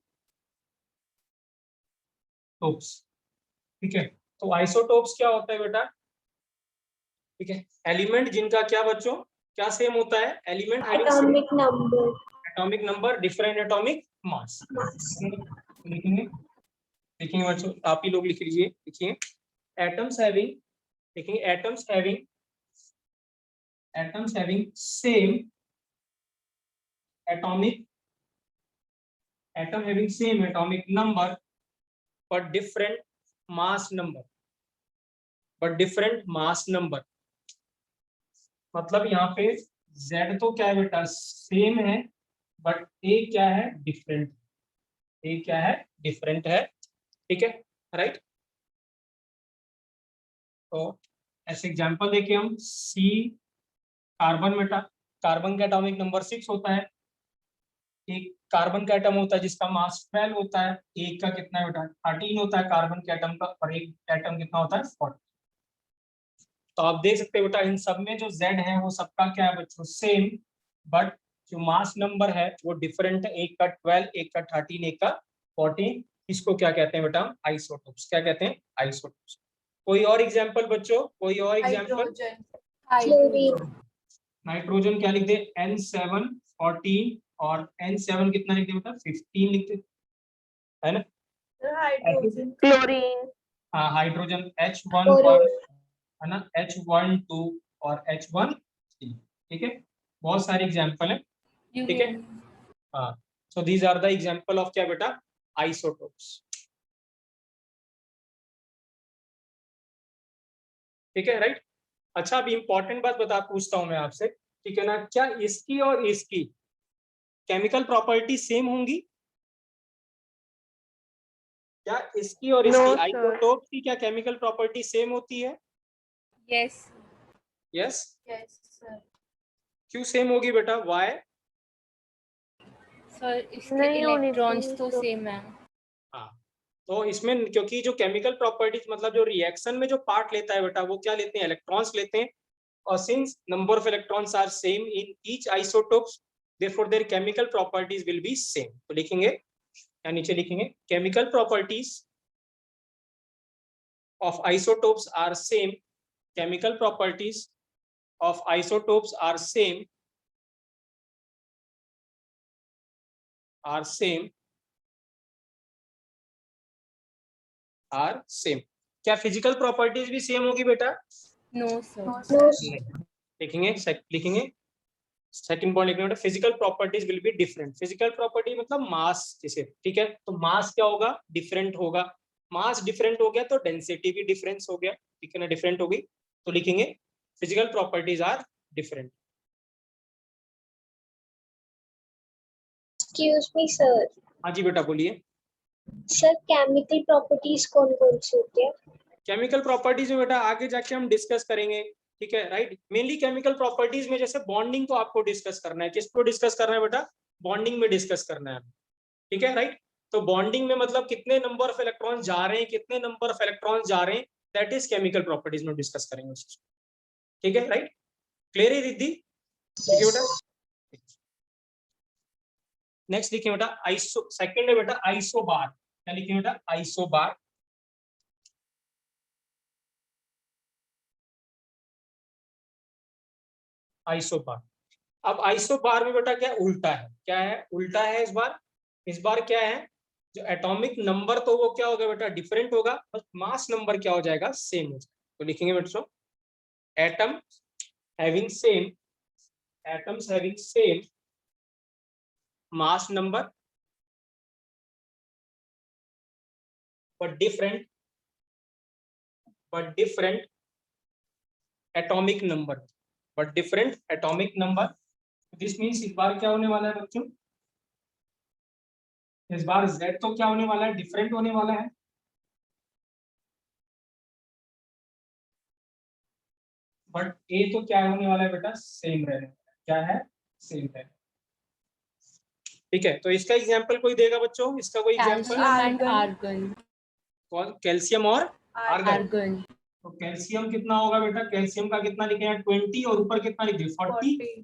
ठीक है, तो आइसोटोप्स क्या होता है बेटा? ठीक है, एलिमेंट जिनका क्या बच्चों क्या सेम होता है? Element having same atomic number. Atomic number, different atomic mass. लिखेंगे लिखेंगे बच्चों, आप ही लोग लिख लीजिए, लिखिए एटम्स हैविंग, लिखेंगे atoms having same atomic, atom having same atomic number but different mass number, मतलब यहाँ पे Z तो क्या है बेटा सेम है, बट A क्या है? डिफरेंट। A क्या है? डिफरेंट है। ठीक है, राइट। तो ऐसे एग्जांपल देखिए हम, C कार्बन, बेटा कार्बन का एटॉमिक नंबर 6 होता है। एक कार्बन का एटम होता है जिसका मास 12 होता है, एक का कितना है बेटा? 13 होता है कार्बन के एटम का, और एक एटम कितना होता है? 40। तो आप देख सकते हैं बेटा इन सब में जो Z है वो सबका क्या है बच्चों? सेम, बट जो मास नंबर है वो डिफरेंट है, एक का 12, एक का 13, एक का 14। इसको क्या कहते हैं बेटा? आइसोटोप्स। क्या कहते हैं? आइसोटोप्स। कोई और एग्जांपल बच्चों? कोई और एग्जांपल? Fluorine. नाइट्रोजन क्या लिख दे? N7 14, और N7 कितना लिख दे बेटा? 15 लिख दे, है ना? क्लोरीन। हाँ, हाइड्रोजन H1 Chlorine. है ना, H12 और H13। ठीक है, बहुत सारे एग्जांपल है। ठीक है, हाँ, so these are the example of क्या बेटा? आइसोटोप्स। ठीक है, राइट। अच्छा, अभी इंपॉर्टेंट बात पूछता हूं मैं आपसे, ठीक है ना, क्या इसकी और इसकी केमिकल प्रॉपर्टी सेम होंगी? क्या इसकी और इसकी आइसोटोप्स की क्या केमिकल प्रॉपर्टी सेम होती है? Yes yes. सर। क्यों सेम होगी बेटा? व्हाई? सर इसके नहीं होनी इलेक्ट्रॉन्स चाहिए तो तो। सेम है। हाँ, तो इसमें क्योंकि जो केमिकल प्रॉपर्टीज मतलब जो रिएक्शन में जो पार्ट लेता है बेटा वो क्या लेते हैं? इलेक्ट्रॉन्स लेते हैं। और since number of electrons are same in each isotopes, therefore their chemical properties will be same. तो लिखेंगे या नीचे लिखेंगे chemical properties of isotopes are same, chemical properties of isotopes are same, क्या फिजिकल प्रॉपर्टीज भी सेम होगी बेटा? No sir. No. लिखेंगे लिखेंगे सेकंड पॉइंट लिखेंगे बेटा, physical properties will be different. Physical property मतलब मास जिसे, ठीक है, तो मास क्या होगा? डिफरेंट होगा। मास डिफरेंट हो गया तो डेंसिटी भी डिफरेंस हो गया, ठीक है ना, डिफरेंट होगी। तो लिखेंगे physical properties are different. Excuse me, sir. हाँ जी बेटा बोलिए। Sir, chemical properties कौन कौन से होते हैं? केमिकल प्रॉपर्टीज में बेटा आगे जाके हम डिस्कस करेंगे, ठीक है, राइट। मेनली केमिकल प्रॉपर्टीज में जैसे बॉन्डिंग को आपको डिस्कस करना है। किसको डिस्कस करना है बेटा? बॉन्डिंग में डिस्कस करना है, ठीक है, राइट। तो बॉन्डिंग में मतलब कितने नंबर ऑफ इलेक्ट्रॉन जा रहे हैं, कितने नंबर ऑफ इलेक्ट्रॉन जा रहे हैं, दैट इज केमिकल प्रॉपर्टीज में डिस्कस करेंगे उस चीज, ठीक है, राइट। क्लियर है रिद्धि? ठीक है बेटा। नेक्स्ट लिखिए बेटा आइसो, सेकंड है बेटा आइसोबार। क्या लिखिए बेटा? आइसोबार। आइसोबार। अब आइसोबार में बेटा क्या उल्टा है? क्या है? उल्टा है इस बार। इस बार क्या है? जो एटॉमिक नंबर तो वो क्या होगा बेटा? डिफरेंट होगा, बस मास नंबर क्या हो जाएगा? सेम हो जाएगा। तो लिखेंगे बच्चों atom having same, atoms having same mass number but different atomic number, but different atomic number. This means इस बार क्या होने वाला है बच्चों? इस बार Z तो क्या होने वाला है? डिफरेंट होने वाला है, बट A तो क्या होने वाला है बेटा? सेम रहने वाला है। क्या है? सेम है, ठीक है। तो इसका एग्जांपल कोई देगा बच्चों? इसका कोई एग्जांपल? Calcium and argon. कौन? कैल्शियम और आर्गन। आर्गन। तो कैल्शियम कितना होगा बेटा, कैल्शियम का कितना लिखे हैं 20 और ऊपर कितना लिख दे 40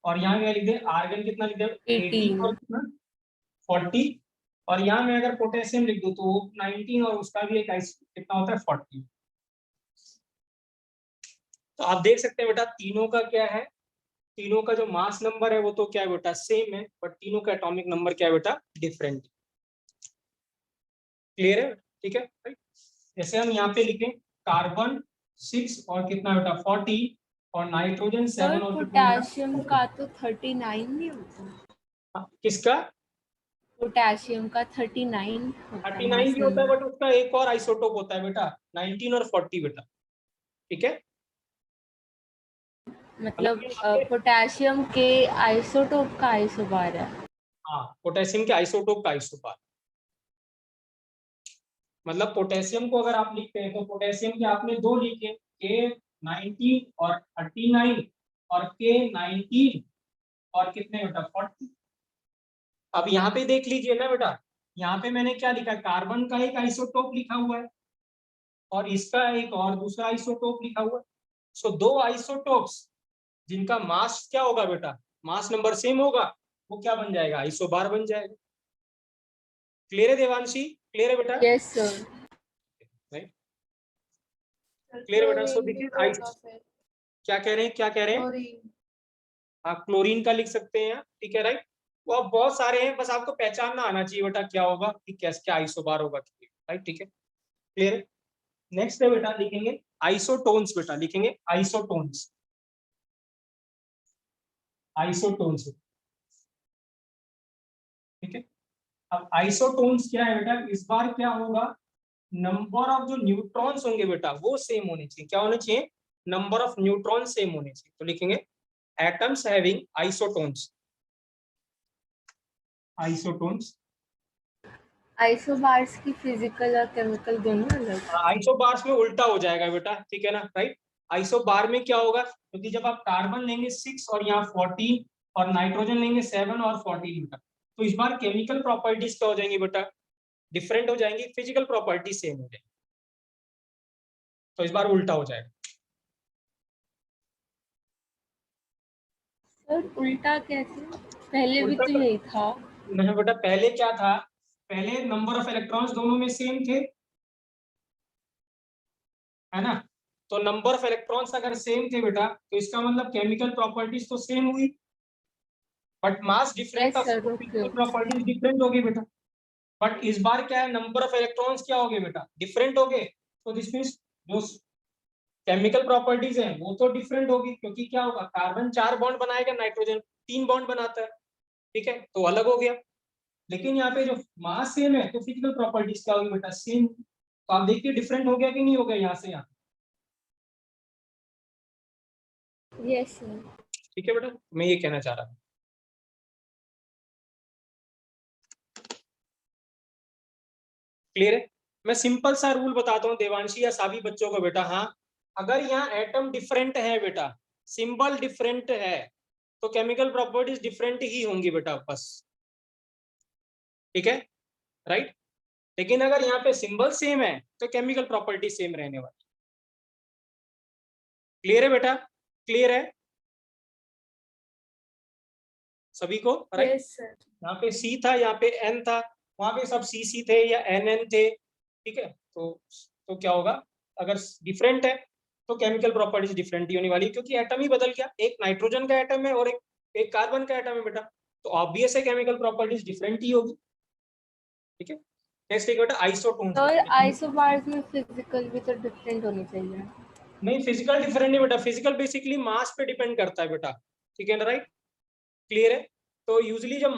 और यहाँ क्या लिख दे आर्गन कितना लिख दे 18 और कितना 40 और यहाँ में अगर पोटेशियम लिख दूं तो 19 और उसका भी एक कितना होता है 40। तो आप देख सकते हैं बेटा तीनों का क्या है, तीनों का जो मास नंबर है वो तो क्या है बेटा सेम है, बट तीनों का एटॉमिक नंबर क्या है बेटा डिफरेंट। क्लियर है, ठीक है right? जैसे हम यहाँ पे लिखें कार्बन 6 और कितना बेटा 40 और नाइट्रोजन 7 और पोटेशियम का तो 39 नहीं होता, किसका पोटेशियम का 39 होता है 39 भी होता है, बट उसका एक और आइसोटोप होता है बेटा 19 और 40 बेटा, ठीक है। मतलब पोटेशियम के आइसोटोप का आइसोबार है। हाँ पोटेशियम के आइसोटोप का आइसोबार, मतलब पोटेशियम को अगर आप लिखते हैं तो पोटेशियम के आपने दो लिखे K19 और 39 और K19 और कितने बेटा 40। अब यहाँ पे देख लीजिए ना बेटा, यहाँ पे मैंने क्या लिखा, कार्बन का एक आइसोटोप लिखा हुआ है और इसका एक और दूसरा आइसोटोप लिखा हुआ है। सो दो आइसोटोप्स जिनका मास क्या होगा बेटा, मास नंबर सेम होगा, वो क्या बन जाएगा आइसोबार बन जाएगा। क्लियर है देवांशी, क्लियर है बेटा? Yes sir. क्लियर बेटा? सो देखिए क्या कह रहे हैं, क्या कह रहे हैं आप क्लोरीन का लिख सकते हैं, ठीक है राइट। वो अब बहुत सारे हैं, बस आपको पहचानना आना चाहिए बेटा क्या होगा कि कैसे क्या आइसोबार होगा, राइट ठीक है क्लियर है। नेक्स्ट है बेटा लिखेंगे आइसोटोन्स, बेटा लिखेंगे आइसोटोन्स, आइसोटोन्स ठीक है। अब आइसोटोन्स क्या है बेटा, इस बार क्या होगा नंबर ऑफ जो न्यूट्रॉन्स होंगे बेटा वो सेम होने चाहिए, क्या होने चाहिए नंबर ऑफ न्यूट्रॉन सेम होने चाहिए। तो लिखेंगे atoms having isotones, isotones. Isobars की फिजिकल और केमिकल दोनों अलग। आइसोबार्स में उल्टा हो जाएगा बेटा, ठीक है ना राइट। आइसोबार में क्या होगा, क्योंकि जब आप कार्बन लेंगे 6 और यहाँ 14 और नाइट्रोजन लेंगे 7 और 14 बेटा, तो इस बार केमिकल प्रॉपर्टीज क्या हो जाएंगी बेटा डिफरेंट हो जाएंगी, फिजिकल प्रॉपर्टी सेम हो जाएगी, तो इस बार उल्टा हो जाएगा। सर उल्टा कैसे, पहले भी तो यही था। नहीं बेटा पहले क्या था, पहले नंबर ऑफ इलेक्ट्रॉन्स दोनों में सेम थे, है ना। तो नंबर ऑफ इलेक्ट्रॉन्स अगर सेम थे बेटा तो इसका मतलब केमिकल प्रॉपर्टीज तो सेम हुई, but mass different Yes, sir, था, okay. फिजिकल प्रॉपर्टीज डिफरेंट होगी बेटा। बट इस बार क्या है नंबर ऑफ इलेक्ट्रॉन्स क्या हो गए बेटा डिफरेंट हो गए, तो दिस मींस जो केमिकल प्रॉपर्टीज हैं वो तो डिफरेंट होगी, क्योंकि क्या होगा कार्बन 4 बॉन्ड बनाएगा, नाइट्रोजन 3 बॉन्ड बनाता है, ठीक है तो अलग हो गया। लेकिन यहाँ पे जो मास सेम है तो फिजिकल प्रॉपर्टीज क्या होगी बेटा सेम। तो आप देखिए डिफरेंट हो गया कि नहीं हो गया यहाँ से यहाँ, यस सर। ठीक है बेटा मैं ये कहना चाह रहा हूँ। क्लियर है। मैं सिंपल सा रूल बताता हूँ देवांशी या सभी बच्चों को बेटा, हाँ अगर यहाँ एटम डिफरेंट है बेटा, सिंबल डिफरेंट है, तो केमिकल प्रॉपर्टीज डिफरेंट ही होंगी बेटा बस, ठीक है राइट। लेकिन अगर यहाँ पे सिंबल सेम है तो केमिकल प्रॉपर्टी सेम रहने वाली। क्लियर है बेटा, क्लियर है सभी को राइट। Yes sir. यहाँ पे सी था, यहाँ पे एन था, वहां पे सब सी थे या एन थे, ठीक है। तो क्या होगा अगर डिफरेंट है तो केमिकल प्रॉपर्टीज डिफरेंट ही होने वाली, क्योंकि एटम ही बदल गया, एक नाइट्रोजन का एटम है और एक कार्बन का एटम है बेटा, तो ऑब्वियस है केमिकल प्रॉपर्टीज डिफरेंट ही होगी, ठीक है। नेक्स्ट एक बेटा आइसोटोन्स। सर आइसोबार्स में फिजिकल भी तो डिफरेंट होनी चाहिए। नहीं फिजिकल डिफरेंट नहीं बेटा, फिजिकल बेसिकली मास पे डिपेंड करता है बेटा, ठीक है ना राइट। क्लियर है। तो यूजुअली जब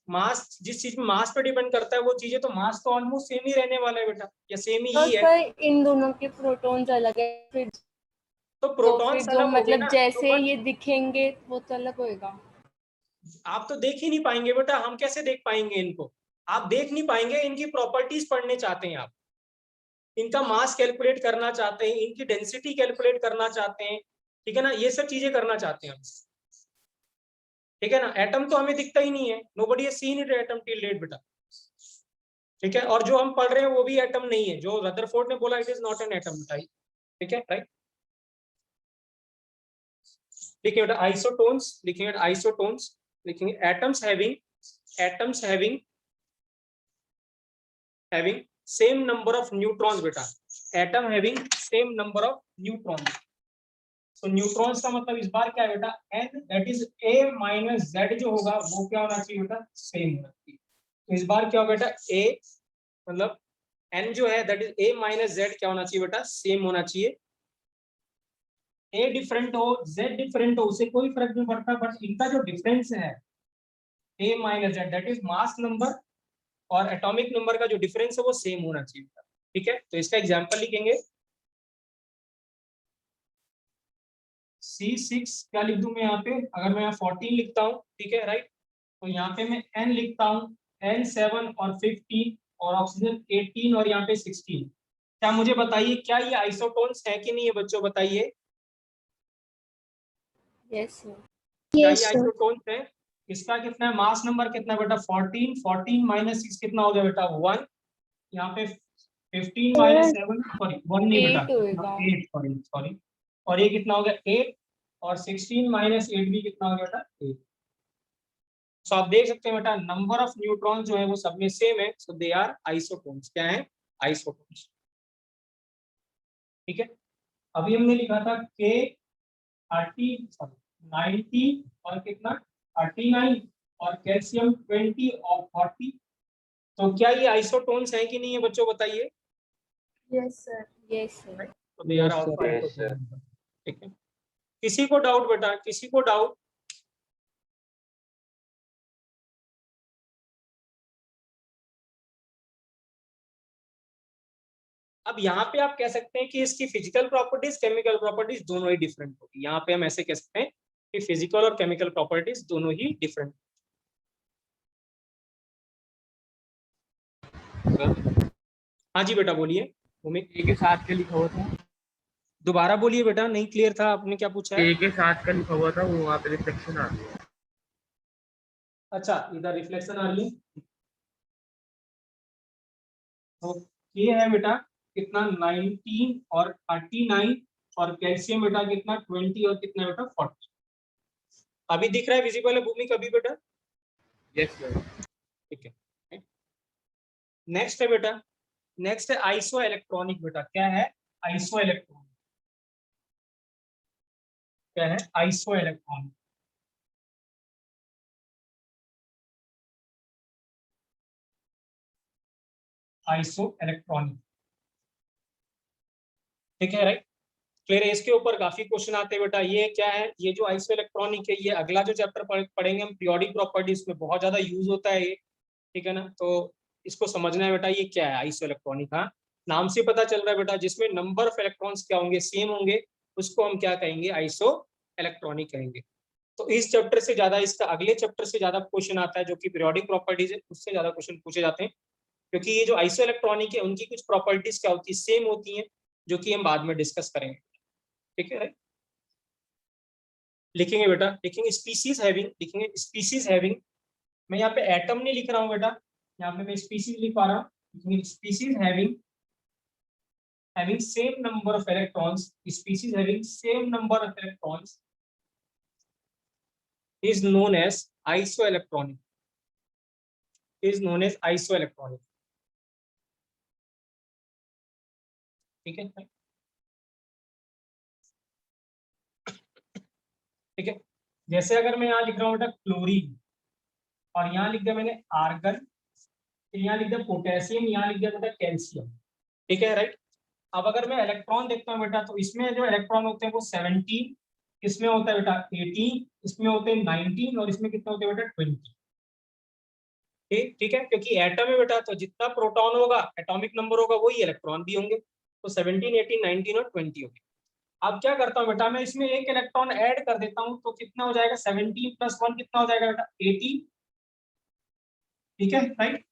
मास जिस चीज में मास पे डिपेंड करता है वो चीजें तो मास तो ऑलमोस्ट सेम ही रहने वाला है बेटा, या सेम ही तो है। सर इन दोनों के प्रोटॉन्स अलग है, फिर तो तो प्रोटॉन्स फिर जो अलग हो गए मतलब ना, जैसे तो ये दिखेंगे वो तो अलग होएगा। आप तो देख ही नहीं पाएंगे बेटा, हम कैसे देख पाएंगे इनको, आप देख नहीं पाएंगे, इनकी प्रॉपर्टीज पढ़ने चाहते हैं आप, इनका मास कैलकुलेट करना चाहते हैं, इनकी डेंसिटी कैलकुलेट करना चाहते हैं, ठीक है ना, ये सब चीजें करना चाहते हैं हम, ठीक है ना। एटम तो हमें दिखता ही नहीं है, nobody has seen it atom till date बेटा, ठीक है, और जो हम पढ़ रहे हैं वो भी एटम नहीं है, जो रदरफोर्ड ने बोला it is not an atom बेटा, ठीक है राइट। लिखेंगे बेटा आइसोटोन्स, लिखेंगे आइसोटोन्स, लिखेंगे atoms having same number of neutrons बेटा, atom having same number of neutrons. तो न्यूट्रॉन्स का मतलब इस बार क्या है बेटा, n that is a minus z जो होगा वो क्या होना चाहिए बेटा, सेम होना चाहिए। तो इस बार क्या होगा बेटा, a मतलब n जो है that is a minus z क्या होना चाहिए बेटा, सेम होना चाहिए। a डिफरेंट हो z डिफरेंट हो उससे कोई फर्क नहीं पड़ता, बट इनका जो डिफरेंस है a minus z that is mass number और एटॉमिक नंबर का जो डिफरेंस है वो सेम होना चाहिए, ठीक है। तो इसका एग्जांपल लिखेंगे C6 क्या लिख दूं मैं यहाँ पे, अगर मैं यहाँ 14 लिखता हूँ, ठीक है राइट, तो यहाँ पे मैं N लिखता हूँ, N7 और 15 और ऑक्सीजन 18 और यहाँ पे 16। क्या मुझे बताइए क्या ये आइसोटोन्स है कि नहीं है बच्चों, बताइए यस सर। क्या Yes, ये sir. आइसोटोन्स है। इसका कितना है, मास नंबर कितना है बेटा, 14, 14 माइनस 6 कितना हो गया बेटा, 1। यहाँ पे 15 माइनस 7 सॉरी 1 नहीं बेटा, 8 होएगा। 8 सॉरी सॉरी, और ये कितना हो गया 8, और 16 माइनस 8 भी कितना हो गया बेटा 8। सो आप देख सकते हैं बेटा नंबर ऑफ न्यूट्रॉन जो है वो सब में सेम है, सो दे आर आइसोटोन्स। क्या है, आइसोटोन्स, ठीक है। अभी हमने लिखा था के 90 और कितना 39 और कैल्शियम 20 और 40। तो क्या ये आइसोटोन्स है कि नहीं है बच्चों, बताइए। Yes sir. Yes sir. तो they are Yes, sir. Also Yes, sir. Isotones, ठीक है। किसी को डाउट बेटा, किसी को डाउट, अब यहाँ पे आप कह सकते हैं कि इसकी फिजिकल प्रॉपर्टीज केमिकल प्रॉपर्टीज दोनों ही डिफरेंट होगी। यहाँ पे हम ऐसे कह सकते हैं कि फिजिकल और केमिकल प्रॉपर्टीज दोनों ही डिफरेंट। हाँ जी बेटा बोलिए भूमि। ए के साथ क्या लिखा हुआ था? दोबारा बोलिए बेटा, नहीं क्लियर था, आपने क्या पूछा है। ए के साथ का लिखा हुआ था वो वहाँ पे रिफ्लेक्शन आ रही है। अच्छा इधर रिफ्लेक्शन आ रही है, तो ये है बेटा कितना 19 और 39 और कैल्शियम बेटा कितना 20 और कितना बेटा 40। अभी दिख रहा है विजिबल है भूमि कभी बेटा, यस सर। ठीक है। नेक्स्ट है बेटा, नेक्स्ट है आइसो इलेक्ट्रॉनिक बेटा। क्या है, आइसो इलेक्ट्रॉनिक, क्या है आइसो इलेक्ट्रॉनिक। आइसो इलेक्ट्रॉनिक, ठीक है राइट। फिर इसके ऊपर काफी क्वेश्चन आते हैं बेटा। ये क्या है, ये जो आइसो इलेक्ट्रॉनिक है ये अगला जो चैप्टर पढ़ेंगे हम पीरियोडिक प्रॉपर्टीज में बहुत ज्यादा यूज होता है ये, ठीक है ना। तो इसको समझना है बेटा ये क्या है आइसो इलेक्ट्रॉनिक। हाँ नाम से पता चल रहा है बेटा, जिसमें नंबर ऑफ इलेक्ट्रॉन्स क्या होंगे, सेम होंगे, उसको हम क्या कहेंगे, आइसो इलेक्ट्रॉनिक कहेंगे। तो इस चैप्टर से ज्यादा, इसका अगले चैप्टर से ज्यादा क्वेश्चन आता है जो कि पीरियोडिक प्रॉपर्टीज है, उससे ज्यादा क्वेश्चन पूछे जाते हैं, क्योंकि ये जो आइसो इलेक्ट्रॉनिक है उनकी कुछ प्रॉपर्टीज क्या होती है, सेम होती हैं, जो कि हम बाद में डिस्कस करेंगे, ठीक है राइट। लिखेंगे बेटा, लिखेंगे स्पीसीज हैविंग, लिखेंगे स्पीसीज हैविंग। मैं यहाँ पे एटम नहीं लिख रहा हूँ बेटा, यहाँ पे मैं स्पीसीज लिख पा रहा हूँ, लिखेंगे species having same number of electrons, species having same number of electrons is known as isoelectronic, is known as isoelectronic, ठीक है ठीक है। जैसे अगर मैं यहाँ लिख रहा हूँ बेटा क्लोरीन, और यहाँ लिख दिया मैंने आर्गन, फिर यहाँ लिख दिया पोटेशियम, यहाँ लिख दिया बेटा कैल्शियम, ठीक है राइट। अब अगर मैं इलेक्ट्रॉन देखता हूँ बेटा, तो इसमें जो इलेक्ट्रॉन होते हैं वो 17, इसमें होता है बेटा 18, इसमें होते हैं 19 और इसमें कितने होते हैं बेटा 20, ठीक है। क्योंकि एटम है बेटा, तो जितना प्रोटॉन होगा एटॉमिक नंबर होगा वही इलेक्ट्रॉन भी होंगे, तो 17, 18, 19 और 20 होंगे। अब क्या करता हूँ बेटा, मैं इसमें एक इलेक्ट्रॉन ऐड कर देता हूँ, तो कितना हो जाएगा 17 + 1 कितना हो जाएगा बेटा 18, ठीक है राइट।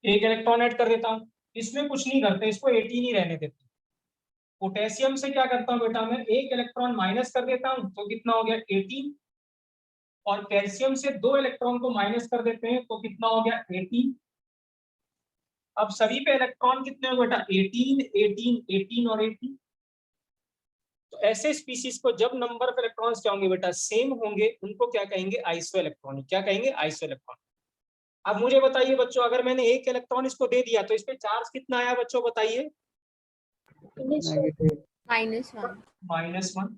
एक इलेक्ट्रॉन ऐड कर देता हूँ, इसमें कुछ नहीं करते, इसको 18 ही रहने देते। पोटेशियम से क्या करता हूँ बेटा, मैं एक इलेक्ट्रॉन माइनस कर देता हूँ, तो कितना हो गया 18, और कैल्शियम से 2 इलेक्ट्रॉन को माइनस कर देते हैं, तो कितना हो गया 18, अब सभी पे इलेक्ट्रॉन कितने होंगे बेटा 18 18 18 और 18। तो ऐसे स्पीसीज को जब नंबर ऑफ इलेक्ट्रॉन्स क्या होंगे बेटा सेम होंगे उनको क्या कहेंगे आइसो इलेक्ट्रॉनिक। क्या कहेंगे आइसो इलेक्ट्रॉनिक। अब मुझे बताइए बच्चों अगर मैंने एक इलेक्ट्रॉन इसको दे दिया तो इस पे चार्ज कितना आया बच्चों बताइए। नेगेटिव। -1 -1।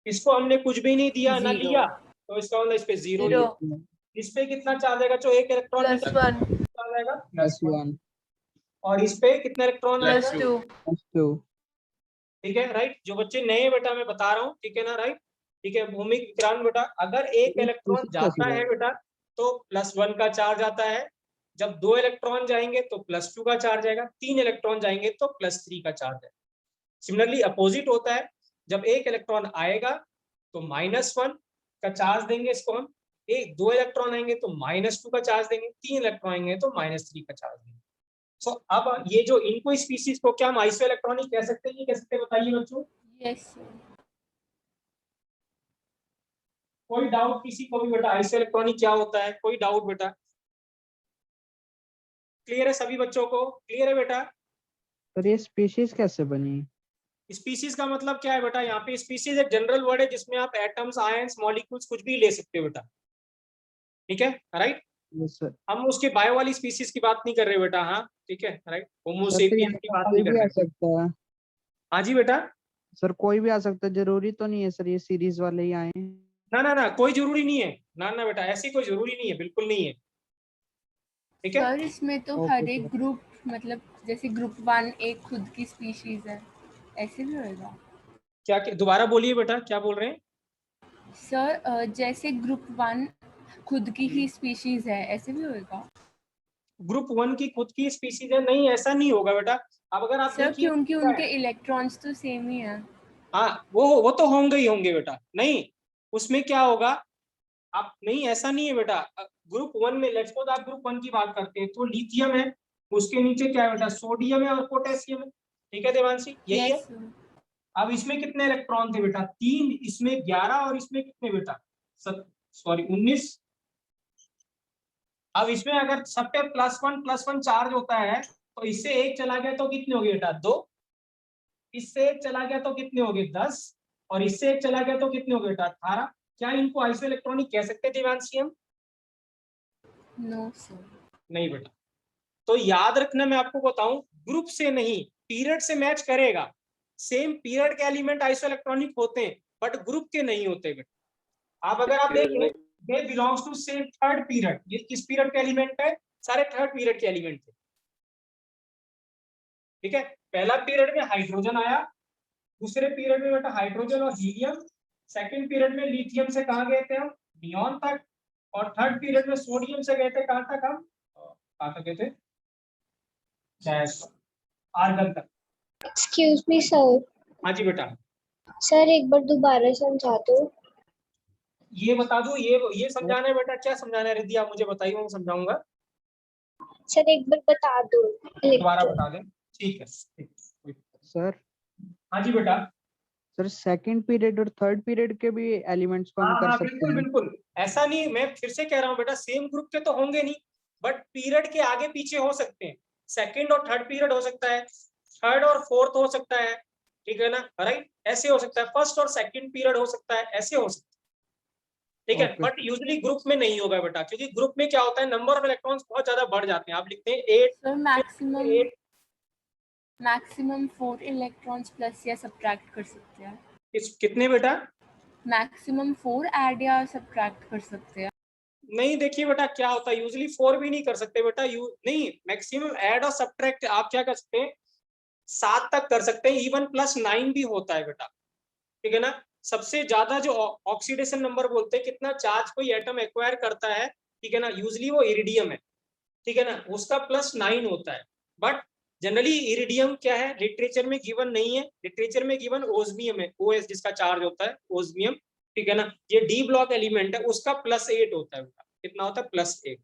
इसको हमने कुछ भी नहीं दिया ना 0 लिया तो इसका मतलब इस पे 0 0 इस पे कितना चार्ज आएगा जो एक इलेक्ट्रॉन +1 चार्ज आएगा +1 +1 और इस पे कितना इलेक्ट्रॉन आएगा +2 +2। ठीक है राइट। जो बच्चे नए बेटा मैं बता रहा हूँ ठीक है ना राइट। ठीक है भूमि विक्रांत बेटा अगर एक ये इलेक्ट्रॉन species जाता कैसे है बेटा तो +1 का चार्ज आता है। जब 2 इलेक्ट्रॉन जाएंगे तो +2 का चार्ज आएगा। 3 इलेक्ट्रॉन जाएंगे तो +3 का चार्ज है। सिमिलरली अपोजिट होता है जब एक इलेक्ट्रॉन आएगा तो -1 का चार्ज देंगे इसको हम। एक 2 इलेक्ट्रॉन आएंगे तो -2 का चार्ज देंगे। 3 इलेक्ट्रॉन आएंगे तो -3 का चार्ज देंगे। सो अब ये जो इनको स्पीसीज को क्या हम आइसो इलेक्ट्रॉनिक कह सकते हैं नहीं कह सकते बताइए बच्चों। Yes sir. कोई डाउट किसी को भी बेटा आइसो इलेक्ट्रॉनिक क्या होता है कोई डाउट बेटा। क्लियर है सभी बच्चों को क्लियर है बेटा। सर ये स्पीशीज कैसे बनी? स्पीसीज का मतलब क्या है बेटा यहाँ पे स्पीसीज एक जनरल वर्ड है जिसमें आप एटम्स आयंस मॉलिक्यूल्स कुछ भी ले सकते हो बेटा। ठीक है राइट। Yes sir. हम उसके बायो वाली स्पीसीज की बात नहीं कर रहे बेटा। हाँ ठीक है राइट होमो सर तो सेपियंस यहाँ की पे बात कोई नहीं कर भी आ रहे। सकता है? हाँ जी बेटा। सर कोई भी आ सकता है, जरूरी तो नहीं है सर ये सीरीज वाले ही आए? ना ना ना कोई जरूरी नहीं है ना ना बेटा ऐसी कोई जरूरी नहीं है बिल्कुल नहीं है। ठीक है सर इसमें तो ओके हर एक सर। ग्रुप मतलब जैसे ग्रुप 1 एक खुद की स्पीशीज है ऐसे भी होएगा क्या दोबारा बोलिए बेटा क्या बोल रहे हैं। सर? जैसे ग्रुप 1 खुद की ही स्पीशीज है ऐसे भी होएगा ग्रुप 1 की खुद की स्पीसीज है नहीं ऐसा नहीं होगा बेटा। अब अगर आप सर देखिए क्योंकि उनके इलेक्ट्रॉन्स तो सेम ही हैं। हाँ वो तो होंगे ही होंगे बेटा। नहीं उसमें क्या होगा आप नहीं ऐसा नहीं है बेटा। ग्रुप 1 में लेट्स सपोज आप ग्रुप 1 की बात करते हैं तो लिथियम है उसके नीचे क्या है बेटा सोडियम है और पोटेशियम है। ठीक है देवांशी यही है। Yes sir. अब इसमें कितने इलेक्ट्रॉन थे बेटा 3 इसमें 11 और इसमें कितने बेटा सॉरी 19। अब इसमें अगर सब पे +1 चार्ज होता है तो इससे एक चला गया तो कितने हो गए बेटा 2। इससे एक चला गया तो कितने हो गए 10 और इससे एक चला गया तो कितने हो गए बेटा 18। क्या इनको आइसो इलेक्ट्रॉनिक कह सकते हैं देवांशी हम। No sir. नहीं बेटा। तो याद रखना मैं आपको बताऊं ग्रुप से नहीं पीरियड से मैच करेगा। सेम पीरियड के एलिमेंट आइसो इलेक्ट्रॉनिक होते हैं बट ग्रुप के नहीं होते बेटा। आप अगर आप देखें they belongs to same third period. ये किस पीरियड के एलिमेंट है सारे थर्ड पीरियड के एलिमेंट थे। ठीक है पहला पीरियड में हाइड्रोजन आया दूसरे पीरियड में बेटा हाइड्रोजन और हीलियम। सेकंड पीरियड में लिथियम से कहां गए थे हम नियॉन तक और थर्ड पीरियड में सोडियम से गए थे कहां तक हम कहां तक गए थे आर्गन तक। Excuse me sir. हाँ जी बेटा। सर एक बार दोबारा समझा दो। ये बता दो ये समझाना है बेटा क्या समझाना है रिद्धि आप मुझे बताइए मैं समझाऊंगा। सर एक बार बता दो। दोबारा बता दें ठीक है सर हाँ जी बेटा। सर सेकंड पीरियड और थर्ड पीरियड के भी एलिमेंट्स को हम हाँ कर हाँ सकते बिल्कुल हैं? बिल्कुल ऐसा नहीं मैं फिर से कह रहा हूँ बेटा सेम ग्रुप के तो होंगे नहीं बट पीरियड के आगे पीछे हो सकते हैं। सेकंड और थर्ड पीरियड हो सकता है थर्ड और फोर्थ हो सकता है। ठीक है ना राइट ऐसे हो सकता है फर्स्ट और सेकंड पीरियड हो सकता है ऐसे हो सकता है। ठीक है Okay. बट यूजुअली ग्रुप में नहीं होगा बेटा क्योंकि ग्रुप में क्या होता है नंबर ऑफ इलेक्ट्रॉन्स बहुत ज्यादा बढ़ जाते हैं। आप लिखते हैं 8 सर मैक्सिमम 4 इलेक्ट्रॉन्स प्लस या सब्ट्रैक्ट कर सकते हैं। कितने बेटा मैक्सिमम 4 ऐड या सब्ट्रैक्ट कर सकते हैं। नहीं देखिए बेटा क्या होता है यूजुअली 4 भी नहीं कर सकते बेटा नहीं मैक्सिमम ऐड और सब्ट्रैक्ट आप क्या कर सकते हैं 7 तक कर सकते हैं इवन +9 भी होता है बेटा। ठीक है ना सबसे ज्यादा जो ऑक्सीडेशन नंबर बोलते हैं कितना चार्ज कोई एटम एक्वायर करता है ठीक है ना यूजुअली वो इरिडियम है। ठीक है ना उसका +9 होता है बट जनरली इरिडियम क्या है लिटरेचर में गिवन नहीं है। लिटरेचर में गिवन ओस्मियम है OS जिसका चार्ज होता है ओस्मियम। ठीक है ना ये डी ब्लॉक एलिमेंट है उसका +8 होता है बेटा। कितना होता है +8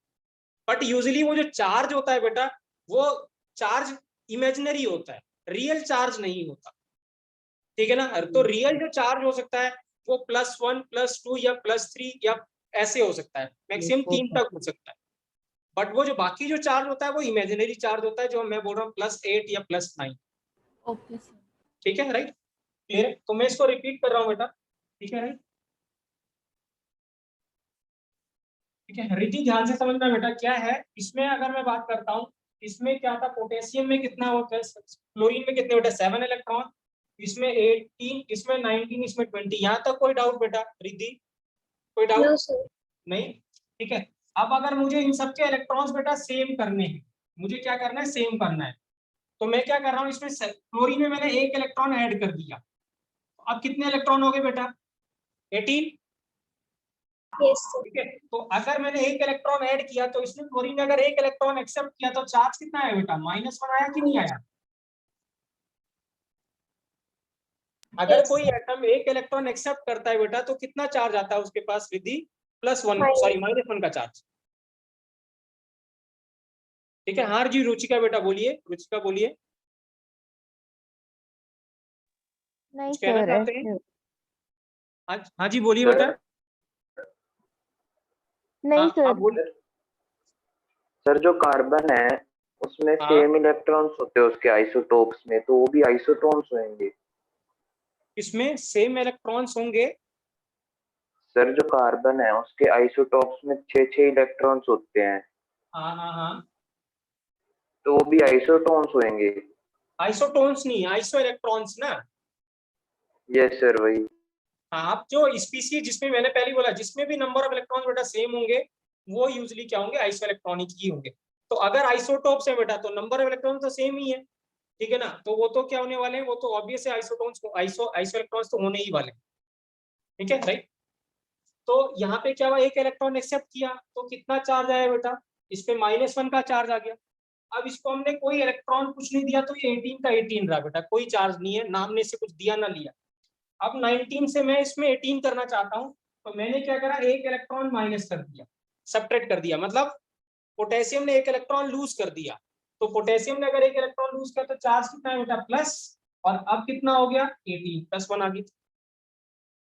बट यूजुअली वो जो चार्ज होता है बेटा वो चार्ज इमेजिनरी होता है रियल चार्ज नहीं होता। ठीक है ना तो रियल जो चार्ज हो सकता है वो +1 +2 या +3 या ऐसे हो सकता है मैक्सिमम 3 तक हो सकता है। बट वो जो बाकी जो चार्ज होता है वो इमेजिनरी चार्ज होता है, जो मैं बोल रहा हूँ +8 या +9। Okay sir. ठीक है, राइट, क्लियर है? तो मैं इसको रिपीट कर रहा हूँ बेटा, ठीक है, राइट, ठीक है। रिद्धि ध्यान से समझना बेटा, क्या है इसमें, अगर मैं बात करता हूँ इसमें क्या था, पोटेशियम में कितना होता है, क्लोरीन में कितने बेटा 7 इलेक्ट्रॉन, इसमें 18, इसमें 19, इसमें 20। यहाँ तक कोई डाउट बेटा रिद्धि, कोई डाउट? No sir. नहीं, ठीक है। अब अगर मुझे इन सबके इलेक्ट्रॉन्स बेटा सेम करने हैं, मुझे क्या करना है, सेम करना है, तो मैं क्या कर रहा हूँ, इसमें क्लोरीन में मैंने 1 इलेक्ट्रॉन ऐड कर दिया, अब कितने इलेक्ट्रॉन हो गए बेटा, 18। Yes sir. ठीक है, तो अगर मैंने 1 इलेक्ट्रॉन ऐड किया तो इसमें क्लोरीन ने अगर 1 इलेक्ट्रॉन एक्सेप्ट किया तो चार्ज कितना है बेटा, -1 आया कि नहीं आया? अगर Yes, कोई sir. एटम 1 इलेक्ट्रॉन एक्सेप्ट करता है बेटा तो कितना चार्ज आता है उसके पास विधि, +1, Minus. सॉरी -1 का चार्ज। ठीक है, हाँ जी रुचिका बेटा बोलिए, रुचिका बोलिए, नहीं कुछ कहना सर, चाहते हैं? ऐसे हाँ जी बोलिए सर। बेटा। नहीं हाँ सर। बोलिए। सर जो कार्बन है उसमें हाँ। सेम इलेक्ट्रॉन्स होते हैं उसके आइसोटोप्स में, तो वो भी आइसोटोन्स होंगे। इसमें सेम इलेक्ट्रॉन्स होंगे। सर जो कार्बन है उसके आइसोटोप्स में 6 इलेक्ट्रॉन्स होते हैं, हाँ हाँ हाँ, तो वो भी आइसोटोन्स होंगे। आइसोटोन्स नहीं, आइसो इलेक्ट्रॉन्स ना। यस सर, वही। हाँ, आप जो स्पीसीज जिसमें मैंने पहले बोला, जिसमें भी नंबर ऑफ इलेक्ट्रॉन बेटा सेम होंगे वो यूजली क्या होंगे, आइसो इलेक्ट्रॉनिक ही होंगे। तो अगर आइसोटोप्स है बेटा तो नंबर ऑफ इलेक्ट्रॉन तो सेम ही है, ठीक है ना, तो वो तो क्या होने वाले हैं, वो तो ऑब्वियस है आइसोटोन्स, आइसो इलेक्ट्रॉन्स तो होने ही वाले, ठीक है, राइट। तो यहाँ पे क्या हुआ, 1 इलेक्ट्रॉन एक्सेप्ट किया तो कितना चार्ज आया बेटा, इस पे -1 का चार्ज आ गया। अब इसको हमने कोई इलेक्ट्रॉन कुछ नहीं दिया तो ये 18 का 18 रहा बेटा, कोई चार्ज नहीं है, नाम ने से कुछ दिया ना लिया। अब 19 से मैं इसमें 18 करना चाहता हूं, तो मैंने क्या करा, 1 इलेक्ट्रॉन माइनस कर दिया, सब्ट्रैक्ट कर दिया, मतलब पोटेशियम ने 1 इलेक्ट्रॉन लूज कर दिया। तो पोटेशियम ने अगर 1 इलेक्ट्रॉन लूज किया तो चार्ज कितना है बेटा, प्लस, और अब कितना हो गया 18, +1 आ गई।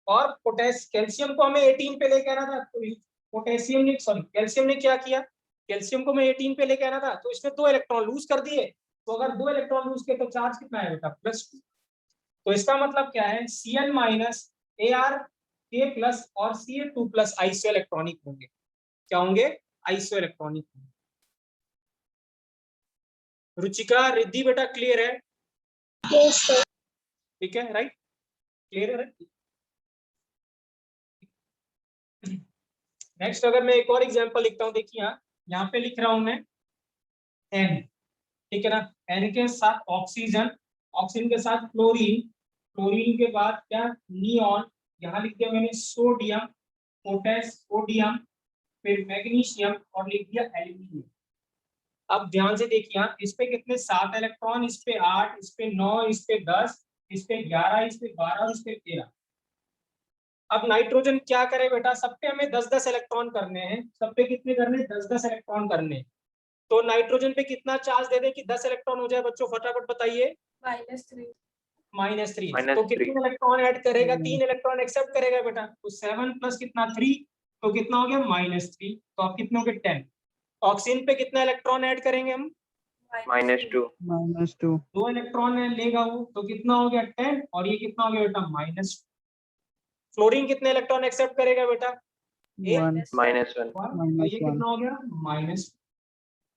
और कैल्शियम को हमें 18 पे लेके आना था, तो पोटेशियम ने, सॉरी कैल्शियम ने क्या किया, कैल्शियम को मैं 18 पे लेके आना था, तो इसमें 2 इलेक्ट्रॉन लूज कर दिए। तो अगर 2 इलेक्ट्रॉन लूज किए तो चार्ज कितना है बेटा, +2। तो इसका मतलब क्या है, Cn minus Ar K plus और Ca2 प्लस आइसो इलेक्ट्रॉनिक होंगे, क्या होंगे, आइसो इलेक्ट्रॉनिक होंगे। रुचिका रिद्धि बेटा क्लियर है? Yes, sir. ठीक है, राइट, क्लियर है। नेक्स्ट अगर मैं एक और एग्जांपल लिखता हूं, देखिए यहाँ पे लिख रहा हूं मैं N, ठीक है ना, N के साथ ऑक्सीजन, ऑक्सीजन के साथ क्लोरीन, क्लोरीन के बाद क्या, नियॉन, यहाँ लिख दिया मैंने सोडियम, पोटेश, सोडियम, फिर मैग्नीशियम और लिख दिया एल्यूमिनियम। अब ध्यान से देखिए, इस पे कितने 7 इलेक्ट्रॉन, इस पे 8, इस पे 9, इस पे 10, इस पे 11, इस पे 12 और इस पे 13। अब नाइट्रोजन क्या करे बेटा, सब पे हमें 10-10 इलेक्ट्रॉन करने हैं, सब पे कितने करने, 10-10 इलेक्ट्रॉन करने हैं। तो नाइट्रोजन पे कितना चार्ज दे दे कि 10 इलेक्ट्रॉन हो जाए बच्चों, फटाफट बताइए। -3। -3। तो कितने इलेक्ट्रॉन ऐड करेगा, 3 इलेक्ट्रॉन एक्सेप्ट करेगा बेटा, तो 7 प्लस कितना 3, तो कितना हो गया -3। तो आप कितने हो गए 10। ऑक्सीजन पे कितना इलेक्ट्रॉन ऐड करेंगे हम, -2। -2 2 इलेक्ट्रॉन लेगा वो, तो कितना हो गया 10, और ये कितना हो गया बेटा -2। फ्लोरीन कितने इलेक्ट्रॉन एक्सेप्ट करेगा बेटा, 1 -1। और ये कितना हो गया -,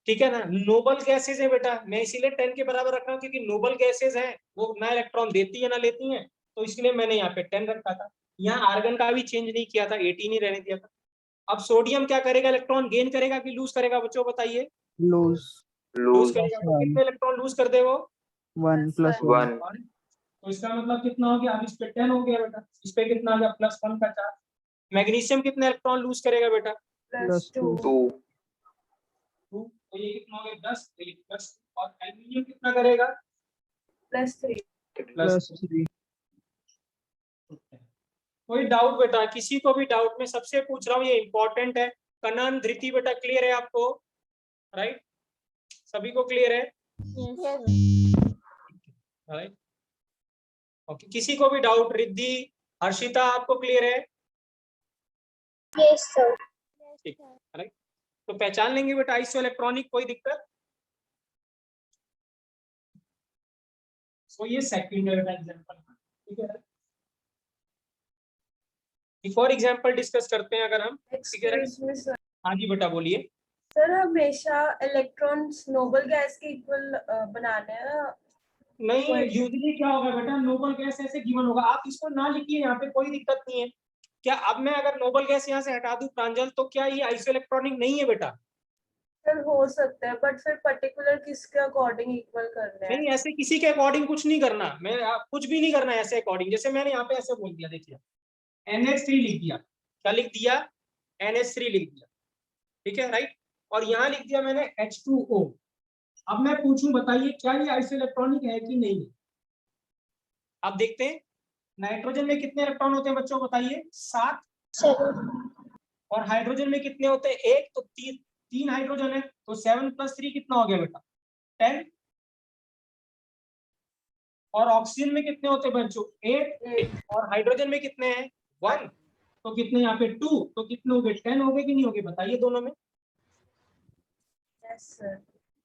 ठीक है ना। नोबल गैसेज है बेटा, मैं इसीलिए 10 के बराबर रख रहा हूँ क्योंकि नोबल गैसेज है वो ना इलेक्ट्रॉन देती है ना लेती है, तो इसलिए मैंने यहाँ पे 10 रखा था। यहाँ आर्गन का भी चेंज नहीं किया था, 18 ही रहने दिया था। अब सोडियम क्या करेगा, इलेक्ट्रॉन गेन करेगा कि लूज करेगा बच्चों बताइए, लूज लूज करेगा। तो कितने इलेक्ट्रॉन लूज कर दे वो, 1 + 1 1। तो इसका मतलब कितना हो गया, अब इस पे 10 हो गया बेटा, इस पे कितना आ गया +1 का चार्ज। मैग्नीशियम कितने इलेक्ट्रॉन लूज करेगा बेटा, +2 2। 2, तो ये कितना हो गया 10, तो ये +2। और एल्यूमिनियम कितना करेगा, +3। +3 कोई डाउट बेटा, किसी को भी डाउट, में सबसे पूछ रहा हूँ, ये इंपॉर्टेंट है। कनन धृति बेटा क्लियर है आपको, राइट, सभी को क्लियर है, राइट, ओके। किसी को भी डाउट, रिद्धि, हर्षिता आपको क्लियर है, Yes, sir. ठीक, राइट। तो पहचान लेंगे बेटा आइसो इलेक्ट्रॉनिक, कोई दिक्कत? सो ये सेकंड एग्जांपल, ठीक है। एक और एग्जांपल डिस्कस करते हैं अगर हम, ठीक है। एक्सक्यूज मी सर, हाँ जी बेटा बोलिए। सर हमेशा इलेक्ट्रॉन्स नोबल गैस के इक्वल बनाने हैं। नहीं, कोई- यूजुअली क्या होगा बेटा, नोबल गैस ऐसे गिवन होगा, आप इसको ना लिखिए, यहाँ पे कोई दिक्कत नहीं है। क्या अब मैं अगर नोबल गैस यहाँ से हटा दूं प्रांजल, तो क्या ये आइसो इलेक्ट्रॉनिक नहीं है बेटा? सर हो सकता है, बट फिर पर्टिकुलर किसके अकॉर्डिंग इक्वल करने हैं? नहीं, ऐसे किसी के अकॉर्डिंग कुछ नहीं करना, कुछ भी नहीं करना है ऐसे अकॉर्डिंग। जैसे मैंने यहाँ पे ऐसे बोल दिया, देखिए NH3 लिख दिया, क्या लिख दिया? NH3 लिख दिया, ठीक है, राइट। और यहाँ लिख दिया मैंने H2O। अब मैं पूछूं, बताइए क्या ये आइसो इलेक्ट्रॉनिक है कि नहीं? अब देखते हैं नाइट्रोजन में कितने इलेक्ट्रॉन होते हैं बच्चों, बताइए? 7। 7। और हाइड्रोजन में कितने होते हैं? 1। तो 3 हाइड्रोजन है, तो 7 + 3 कितना हो गया बेटा? 10। और ऑक्सीजन में कितने होते हैं बच्चों? 8। और हाइड्रोजन में कितने हैं? 1। तो कितने यहाँ पे? 2। तो कितने हो गए? 10 हो गए कि नहीं हो गए, बताइए दोनों में? Yes sir.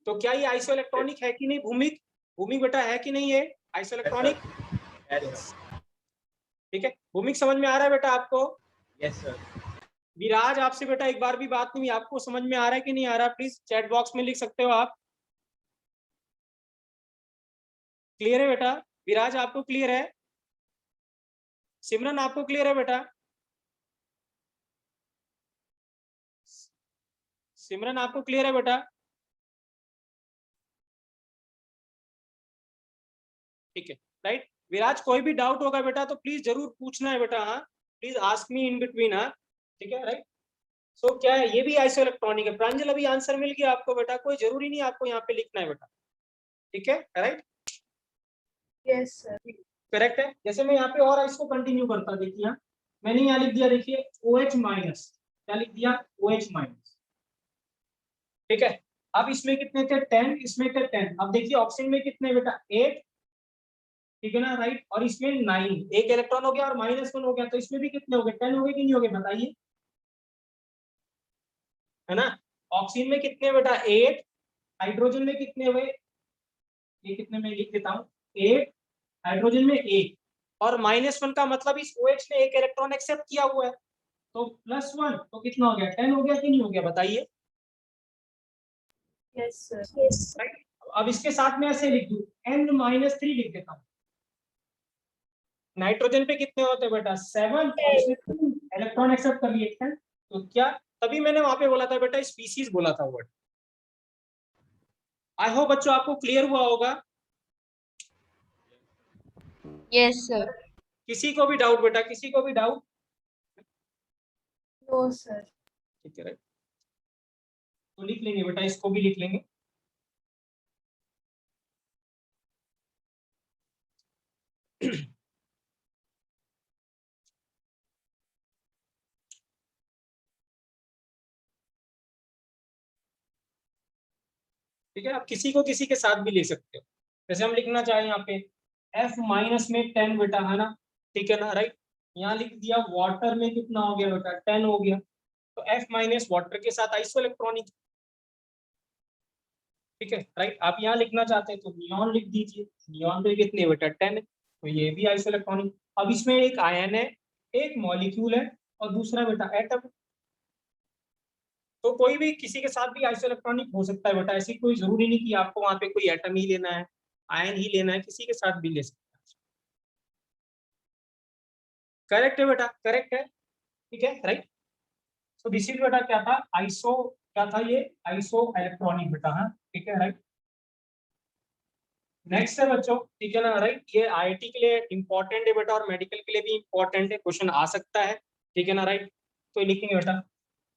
तो क्या ये आइसो इलेक्ट्रॉनिक है कि नहीं? भूमिक, भूमिक बेटा है कि नहीं है आइसो इलेक्ट्रॉनिक? ठीक है, भूमिक समझ में आ रहा है बेटा आपको? Yes sir. विराज आपसे बेटा एक बार भी बात नहीं हुई, आपको समझ में आ रहा है कि नहीं आ रहा? प्लीज चैट बॉक्स में लिख सकते हो आप। क्लियर है बेटा? विराज आपको क्लियर है? सिमरन आपको क्लियर है बेटा? सिमरन आपको क्लियर है बेटा? ठीक है, राइट। विराज कोई भी डाउट होगा बेटा तो प्लीज जरूर पूछना है बेटा, हाँ please ask me in between, हाँ ठीक है, राइट। सो क्या है, ये भी आइसो इलेक्ट्रॉनिक है। प्रांजल अभी आंसर मिल गया आपको बेटा, कोई जरूरी नहीं आपको यहाँ पे लिखना है बेटा, ठीक है, राइट। Yes sir. करेक्ट है। जैसे मैं यहाँ पे और इसको कंटिन्यू करता, देखिए मैंने यहाँ लिख दिया, देखिए OH-, क्या लिख दिया? OH-। ठीक है, अब इसमें कितने थे? 10, इसमें थे 10। अब देखिए ऑक्सीजन में कितने बेटा? 8, ठीक है ना, राइट। और इसमें 9, एक इलेक्ट्रॉन हो गया और -1 हो गया, तो इसमें भी कितने हो गए? 10 हो गए कि नहीं हो गए, बताइए, है ना। ऑक्सीजन में कितने बेटा? 8। हाइड्रोजन में कितने हुए? ये कितने में लिख देता हूँ, 8। हाइड्रोजन में 1। और -1 का मतलब इस OH ने एक इलेक्ट्रॉन एक्सेप्ट किया हुआ है, तो +1, तो कितना हो गया? 10 हो गया कि नहीं हो गया, बताइए? Yes sir. राइट। अब इसके साथ में ऐसे लिख दूं, N-3 लिख देता हूँ। नाइट्रोजन पे कितने होते हैं बेटा? 7। और इसने 2 इलेक्ट्रॉन एक्सेप्ट कर लिए, 10। तो क्या, तभी मैंने वहां पे बोला था बेटा स्पीसीज बोला था वर्ड। आई होप बच्चों आपको क्लियर हुआ होगा। Yes sir. किसी को भी डाउट बेटा, किसी को भी डाउट? No sir. ठीक है, राइट। तो लिख लेंगे बेटा, इसको भी लिख लेंगे। ठीक है, आप किसी को किसी के साथ भी लिख सकते हो। जैसे हम लिखना चाहें यहाँ पे F- में 10 बेटा, है ना, ठीक है ना, राइट। यहाँ लिख दिया वाटर में कितना हो गया बेटा? 10 हो गया। तो F- वाटर के साथ आइसो इलेक्ट्रॉनिक, ठीक है, राइट। आप यहाँ लिखना चाहते हैं तो नियॉन लिख दीजिए, नियॉन पे कितने बेटा? 10 है, तो ये भी आइसो इलेक्ट्रॉनिक। अब इसमें एक आयन है, एक मॉलिक्यूल है, और दूसरा बेटा एटम है। तो कोई भी किसी के साथ भी आइसो इलेक्ट्रॉनिक हो सकता है बेटा, ऐसी कोई जरूरी नहीं कि आपको वहां पे कोई एटम ही लेना है, आयन ही लेना है, किसी के साथ भी ले सकते हैं। करेक्ट है बेटा, करेक्ट है, ठीक है, राइट। सो दिस इज बेटा क्या था? आइसो, क्या था ये? आइसो इलेक्ट्रॉनिक बेटा, हाँ ठीक है, राइट। नेक्स्ट है बच्चों, ठीक है ना, राइट। ये IIT के लिए इंपॉर्टेंट है बेटा, और मेडिकल के लिए भी इंपॉर्टेंट है, क्वेश्चन आ सकता है, ठीक है ना, राइट। तो लिखेंगे बेटा,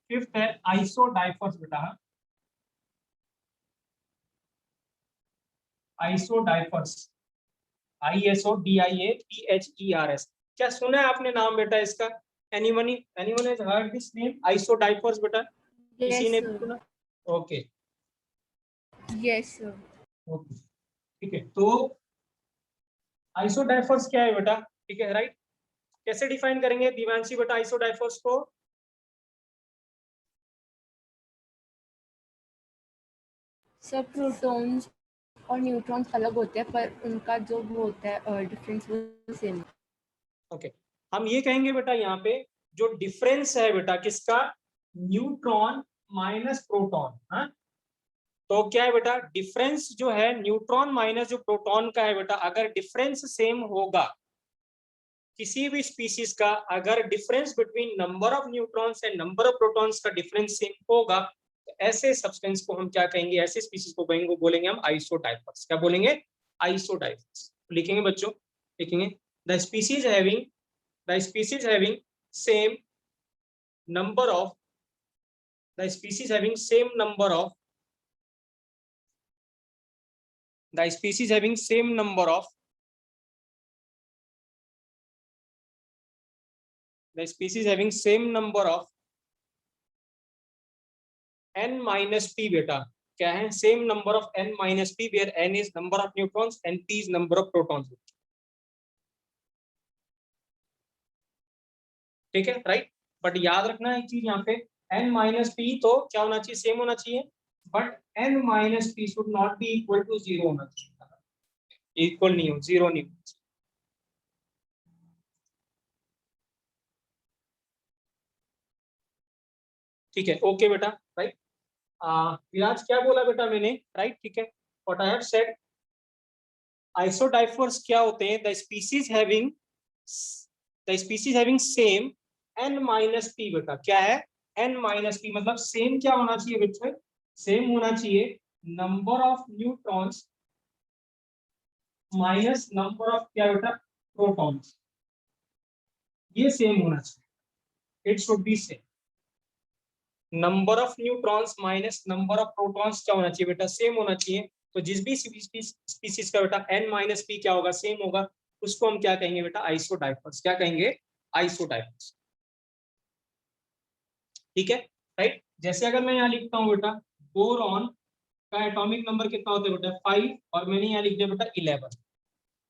5th है आइसो डाइफर्स बेटा, हाँ आइसो डाइफर्स, ISODIAPHERS। क्या सुना है आपने नाम बेटा इसका? Anyone has heard this name isodiaphers बेटा? किसी ने भी सुना? Okay yes sir. ओके, ठीक है। तो आइसो डाइफर्स क्या है बेटा, ठीक है, राइट। कैसे डिफाइन करेंगे दिवांशी बेटा आइसो डाइफर्स को? सर प्रोटॉन्स और न्यूट्रॉन्स अलग होते हैं पर उनका जो वो होता है डिफरेंस वो सेम। ओके हम ये कहेंगे बेटा यहाँ पे जो डिफरेंस है बेटा किसका, न्यूट्रॉन माइनस प्रोटॉन। हाँ तो क्या है बेटा, डिफरेंस जो है न्यूट्रॉन माइनस जो प्रोटॉन का है बेटा, अगर डिफरेंस सेम होगा किसी भी स्पीसीज का, अगर difference between number of neutrons and number of protons का डिफरेंस सेम होगा तो ऐसे सब्सटेंस को हम क्या कहेंगे, ऐसे स्पीसीज को कहेंगे, बोलेंगे हम आइसोडाइफर्स। क्या बोलेंगे, आइसोडाइफर्स। लिखेंगे बच्चों, लिखेंगे the species having same number of the species having same number of the species having same number of the species having same number of n minus p बेटा क्या है, same number of n minus p where n is number of neutrons and p is number of protons। ठीक है right. But याद रखना एक चीज यहाँ पे, n माइनस पी तो क्या होना चाहिए, सेम होना चाहिए, but n minus P should not be equal to 0 होना चाहिए, इक्वल नहीं हो, 0 नहीं हो। ठीक है ओके बेटा राइट। विराज क्या बोला बेटा मैंने, राइट ठीक है, what I have said, isodiaphers क्या होते हैं, the species having same n minus P. बेटा क्या है, n माइनस पी मतलब सेम क्या होना चाहिए बेटा, सेम होना चाहिए number of neutrons minus number of क्या बेटा, प्रोटॉन्स, ये सेम होना चाहिए, it should be same. Number of neutrons minus number of protons क्या होना चाहिए बेटा, सेम होना चाहिए। तो जिस भी स्पीसीज का बेटा n माइनस पी क्या होगा, सेम होगा, उसको हम क्या कहेंगे बेटा, आइसोडाइफर्स। क्या कहेंगे, आइसोडाइफर्स। ठीक है राइट। जैसे अगर मैं यहाँ लिखता हूँ बेटा, बोरॉन का एटॉमिक नंबर कितना होता है बेटा, 5, और मैंने यहाँ लिख दिया बेटा 11।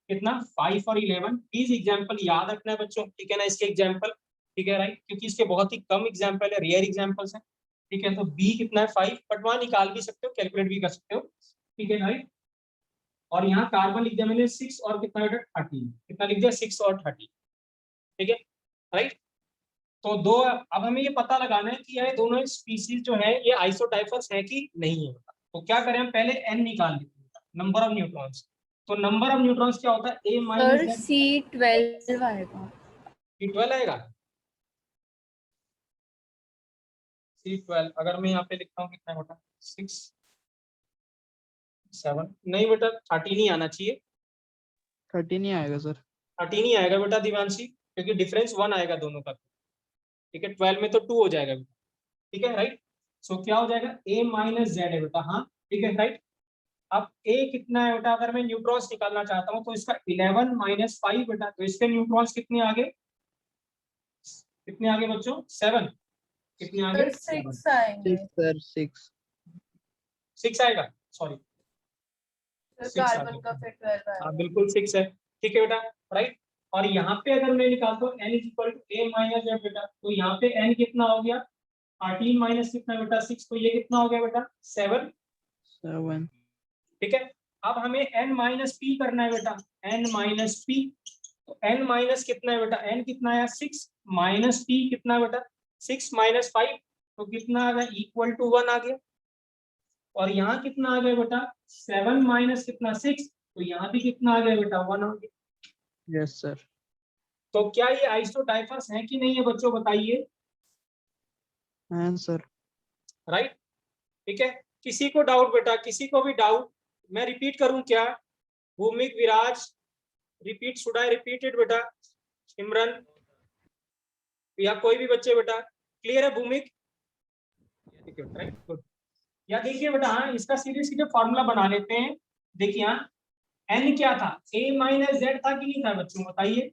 कितना, 5 और 11। प्लीज एग्जाम्पल याद रखना है बच्चों, ठीक है ना, इसके एग्जाम्पल, ठीक है राइट, क्योंकि इसके बहुत ही कम एग्जाम्पल है, रेयर एग्जाम्पल्स हैं। ठीक है तो बी कितना है, 5, बट वहां निकाल भी सकते हो, कैलकुलेट भी कर सकते हो। ठीक है राइट। और यहाँ कार्बन लिख दिया मैंने 6 और कितना बेटा, 13। कितना लिख दिया, 6 और 13। ठीक है राइट। तो दो, अब हमें ये पता लगाना है कि ये दोनों स्पीसीज जो है ये आइसोडाइफर्स है कि नहीं है। तो क्या करें, हम पहले n निकाल लेते हैं, नंबर ऑफ न्यूट्रॉन्स। तो नंबर ऑफ न्यूट्रॉन्स क्या होता है, a माइनस C12 आएगा, C12 आएगा, C12। अगर मैं यहाँ पे लिखता हूँ कितना बेटा, 6 7, नहीं बेटा 13 ही आना चाहिए, 13 ही आएगा सर, 13 ही आएगा बेटा दिवांशी, क्योंकि डिफरेंस 1 आएगा दोनों का। ठीक है 12 में तो 2 हो जाएगा बेटा। ठीक है राइट। सो क्या हो जाएगा, a माइनस जेड है बेटा। हाँ ठीक है राइट। अब a कितना है बेटा, अगर मैं न्यूट्रॉन्स निकालना चाहता हूँ तो इसका 11 माइनस 5 बेटा, तो इसके न्यूट्रॉन्स कितने आगे, कितने आगे बच्चों, 7। कितने आगे, 6 आएंगे। 6 सर, 6 6 आएगा, सॉरी कार्बन का फिर 12 हाँ आएगा। बिल्कुल 6 है। ठीक है बेटा राइट। और यहाँ पे अगर मैं निकालता हूँ n is equal to a minus Z बेटा, तो यहाँ पे n कितना हो गया, 13 माइनस कितना बेटा, 6, तो ये कितना हो गया बेटा, 7। 7। ठीक है। अब हमें n माइनस पी करना है बेटा, n माइनस पी। तो n माइनस कितना है बेटा, n कितना है, 6, माइनस पी कितना है बेटा, 6 माइनस 5, तो कितना आ गया, इक्वल टू 1 आ गया। और यहाँ कितना आ गया बेटा, 7 माइनस कितना, 6, तो यहाँ भी कितना आ गया बेटा, 1 आ गया। Yes sir. तो क्या ये आइसोडाइफर्स है कि नहीं है बच्चों, बताइए। हाँ सर। राइट ठीक है। किसी को डाउट बेटा, किसी को भी डाउट, मैं रिपीट करूं क्या, Bhumik, Viraj, repeat, should I repeat it बेटा, सिमरन या कोई भी बच्चे बेटा, क्लियर है भूमिक, ठीक है राइट गुड। या देखिए बेटा, हाँ इसका सीधे सीधे फॉर्मूला बना लेते हैं। देखिए यहाँ n क्या था, a माइनस जेड था कि नहीं था बच्चों, बताइए।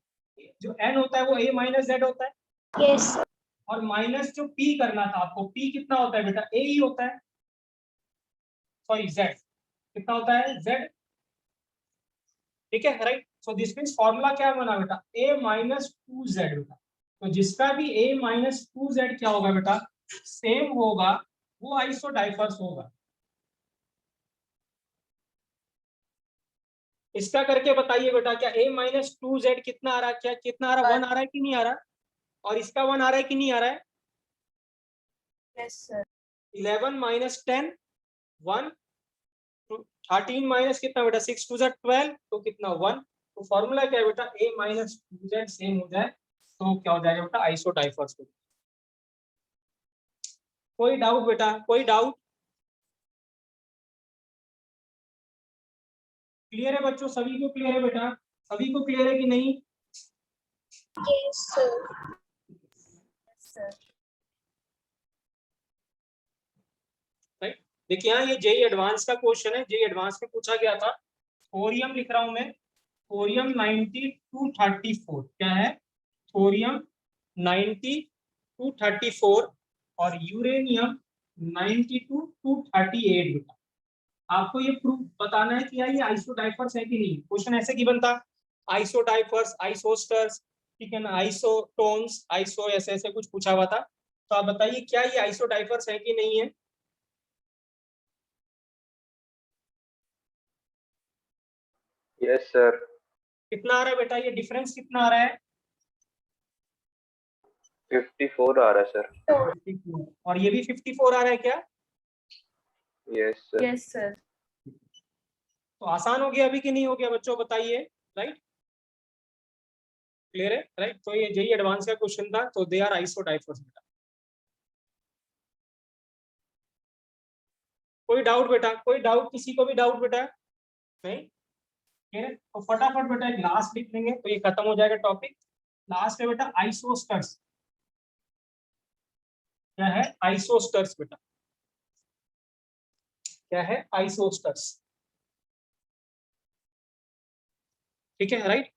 जो n होता है वो a माइनस जेड होता है, यस और माइनस जो p करना था आपको, p कितना होता है बेटा, a ही होता है, सॉरी z कितना होता है, z। ठीक है right. So this means formula क्या बना बेटा, a माइनस 2z बेटा। तो जिसका भी a माइनस 2z क्या होगा बेटा, सेम होगा, वो आइसोडाइफर्स होगा। इसका करके बताइए बेटा, क्या a माइनस 2z कितना आ रहा है, क्या कितना आ रहा है, 1 आ रहा है कि नहीं आ रहा, और इसका 1 आ रहा है कि नहीं आ रहा है। Yes, sir. 11 माइनस 10 1, 13 माइनस कितना बेटा 6 2 12, तो कितना 1। तो फॉर्मूला क्या है बेटा, a माइनस 2z सेम हो जाए तो क्या हो जाएगा बेटा, आइसोडाइफर्स। कोई डाउट बेटा, कोई डाउट? क्लियर है बच्चों, सभी को क्लियर है बेटा, सभी को क्लियर है कि नहीं? Yes, sir. Yes, sir. Right, देखिए यहाँ ये जेई एडवांस का क्वेश्चन है, जेई एडवांस में पूछा गया था। थोरियम लिख रहा हूं मैं, थोरियम 9234, क्या है, थोरियम 9234 और यूरेनियम 92238 बेटा। आपको ये प्रूफ बताना है कि यार ये आइसोडाइफर्स है कि नहीं। क्वेश्चन ऐसे की बनता, आइसोडाइफर्स, आइसोस्टर्स, ठीक है ना, आइसोटोन्स, आइसो ऐसे ऐसे कुछ पूछा हुआ था। तो आप बताइए क्या ये आइसोडाइफर्स है कि नहीं है। Yes sir. कितना आ रहा है बेटा, ये डिफरेंस कितना आ रहा है? 54 आ रहा है सर। 54, और ये भी 54 आ रहा है क्या? Yes sir. Yes, sir. तो आसान हो गया अभी कि नहीं हो गया बच्चों, बताइए। राइट, क्लियर है? राइट, तो ये जेई एडवांस का क्वेश्चन था, तो दे आर आइसोडाइफर्स बेटा। कोई डाउट बेटा, कोई डाउट, किसी को भी डाउट बेटा? नहीं, क्लियर है? तो फटाफट बेटा एक लास्ट लिख लेंगे तो ये खत्म हो जाएगा टॉपिक। लास्ट है बेटा आइसोस्टर्स। क्या है आइसोस्टर्स बेटा, क्या है आइसोस्टर्स, ठीक है राइट।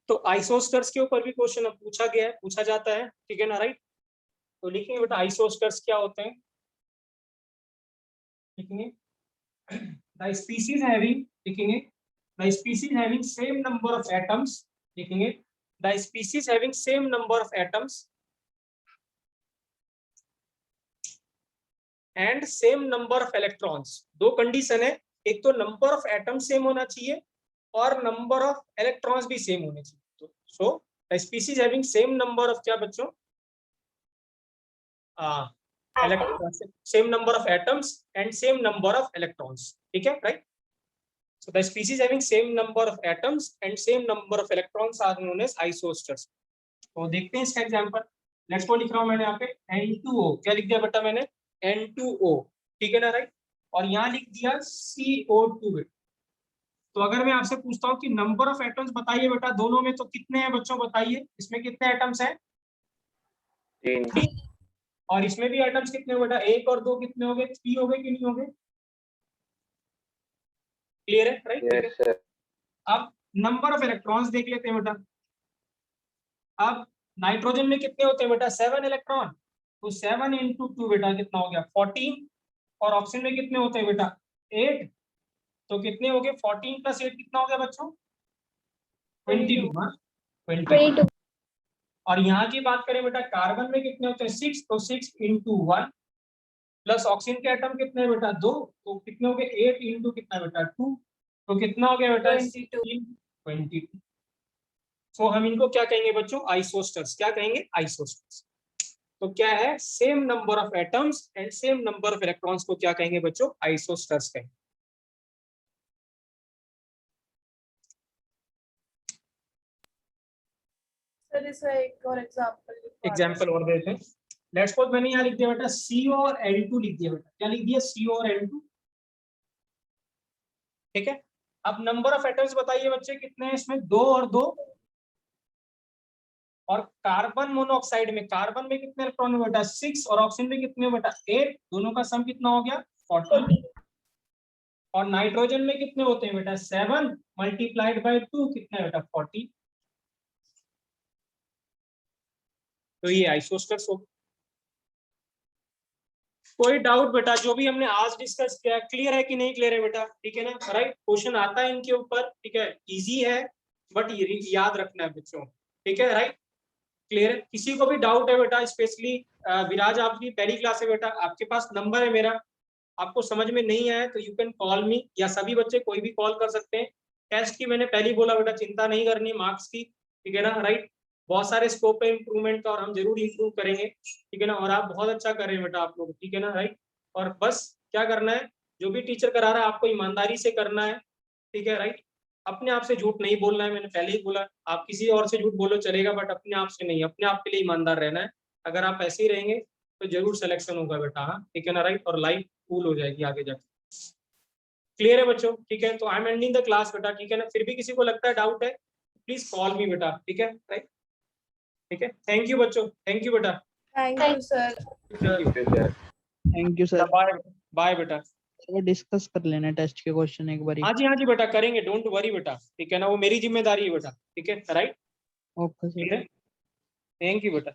तो आइसोस्टर्स के ऊपर भी क्वेश्चन अब पूछा गया है, पूछा जाता है, ठीक है ना राइट। तो लिखेंगे बेटा आइसोस्टर्स क्या होते हैं, लिखेंगे द स्पीशीज हैविंग, लिखेंगे the species having same number of atoms, लिखेंगे the species having same number of atoms and same number of electrons. दो कंडीशन है, एक तो नंबर ऑफ एटम सेम होना चाहिए और नंबर ऑफ इलेक्ट्रॉन्स भी सेम होने चाहिए। तो so the species having same number of क्या बच्चों, same number of atoms and same number of electrons, ठीक है right. So the species having same number of atoms and same number of electrons are known as isosters. तो देखते हैं इसका example. Next को लिख रहा हूं मैंने यहाँ पे N2O, क्या लिख दिया बेटा मैंने, N2O, ठीक है ना राइट। और यहाँ लिख दिया CO2 बेटा। तो अगर मैं आपसे पूछता हूँ कि नंबर ऑफ एटम्स बताइए बेटा दोनों में, तो कितने हैं बच्चों बताइए, इसमें कितने एटम्स हैं? 3। और इसमें भी एटम्स कितने हो बेटा, 1 और 2 कितने हो गए, 3 हो गए कि नहीं हो गए? क्लियर है राइट। Yes sir. अब नंबर ऑफ इलेक्ट्रॉन्स देख लेते हैं बेटा। अब नाइट्रोजन में कितने होते हैं बेटा, 7 इलेक्ट्रॉन, तो 7 इंटू 2 बेटा कितना हो गया 14। और ऑक्सीजन में कितने होते हैं बेटा 8, तो कितने हो गए 14 प्लस 8 कितना हो गया बच्चों 22, 22। और यहाँ की बात करें बेटा कार्बन में कितने होते हैं 6, तो 6 इंटू 1 प्लस ऑक्सीजन के एटम कितने हैं बेटा 2, तो कितने हो गए 8 इंटू कितना बेटा 2, तो कितना हो गया बेटा 22। तो हम इनको क्या कहेंगे बच्चों, आइसोस्टर्स। क्या कहेंगे, आइसोस्टर्स। तो क्या है, same number of atoms and same number of electrons को क्या कहेंगे बच्चों, आइसोस्टर्स कहेंगे। सर इसका एक और एग्जांपल और देते हैं। लेट्स सपोज मैंने यहाँ लिख दिया बेटा CO और N2 लिख दिया बेटा, क्या लिख दिया CO और N2, ठीक है। अब नंबर ऑफ एटम्स बताइए बच्चे कितने हैं इसमें, 2 और 2। और कार्बन मोनोऑक्साइड में, कार्बन में कितने इलेक्ट्रॉन है बेटा 6, और ऑक्सीजन में कितने हो बेटा 8, दोनों का सम कितना हो गया 40। और नाइट्रोजन में कितने होते हैं बेटा 7 मल्टीप्लाइड बाय 2 कितना है बेटा 40। तो ये आइसोस्टर्स हो। कोई डाउट बेटा, जो भी हमने आज डिस्कस किया क्लियर है कि नहीं क्लियर है बेटा, ठीक है ना राइट। क्वेश्चन आता है इनके ऊपर, ठीक है, इजी है बट याद रखना है बच्चों, ठीक है राइट। क्लियर है, किसी को भी डाउट है बेटा, स्पेशली विराज आपकी पहली क्लास है बेटा, आपके पास नंबर है मेरा, आपको समझ में नहीं आया तो यू कैन कॉल मी, या सभी बच्चे कोई भी कॉल कर सकते हैं। टेस्ट की मैंने पहले ही बोला बेटा, चिंता नहीं करनी मार्क्स की, ठीक है ना, राइट। बहुत सारे स्कोप है इम्प्रूवमेंट का और हम जरूर इम्प्रूव करेंगे, ठीक है ना। और आप बहुत अच्छा कर रहे हैं बेटा आप लोग, ठीक है ना, राइट। और बस क्या करना है, जो भी टीचर करा रहा है आपको ईमानदारी से करना है, ठीक है, राइट। अपने आप से झूठ नहीं बोलना है, मैंने पहले ही बोला। आप किसी और से झूठ बोलो चलेगा, बट अपने आप से नहीं, अपने आप के लिए ईमानदार रहना है। अगर आप ऐसे ही रहेंगे तो जरूर सिलेक्शन होगा बेटा, हाँ, ठीक है ना, राइट। और लाइफ कूल हो जाएगी आगे जाके। क्लियर है बच्चों, ठीक है। तो I am ending the class बेटा, ठीक है ना। फिर भी किसी को लगता है डाउट है, प्लीज कॉल मी बेटा, ठीक है, राइट, ठीक है। थैंक यू बच्चों, थैंक यू बेटा, Thank you, sir. Thank you sir. Bye bye बेटा। वो डिस्कस कर लेना टेस्ट के क्वेश्चन एक बार। हाँ जी बेटा करेंगे, डोंट वरी बेटा, ठीक है ना, वो मेरी जिम्मेदारी है बेटा, ठीक है, राइट, ओके सर। ठीक है। थैंक यू बेटा।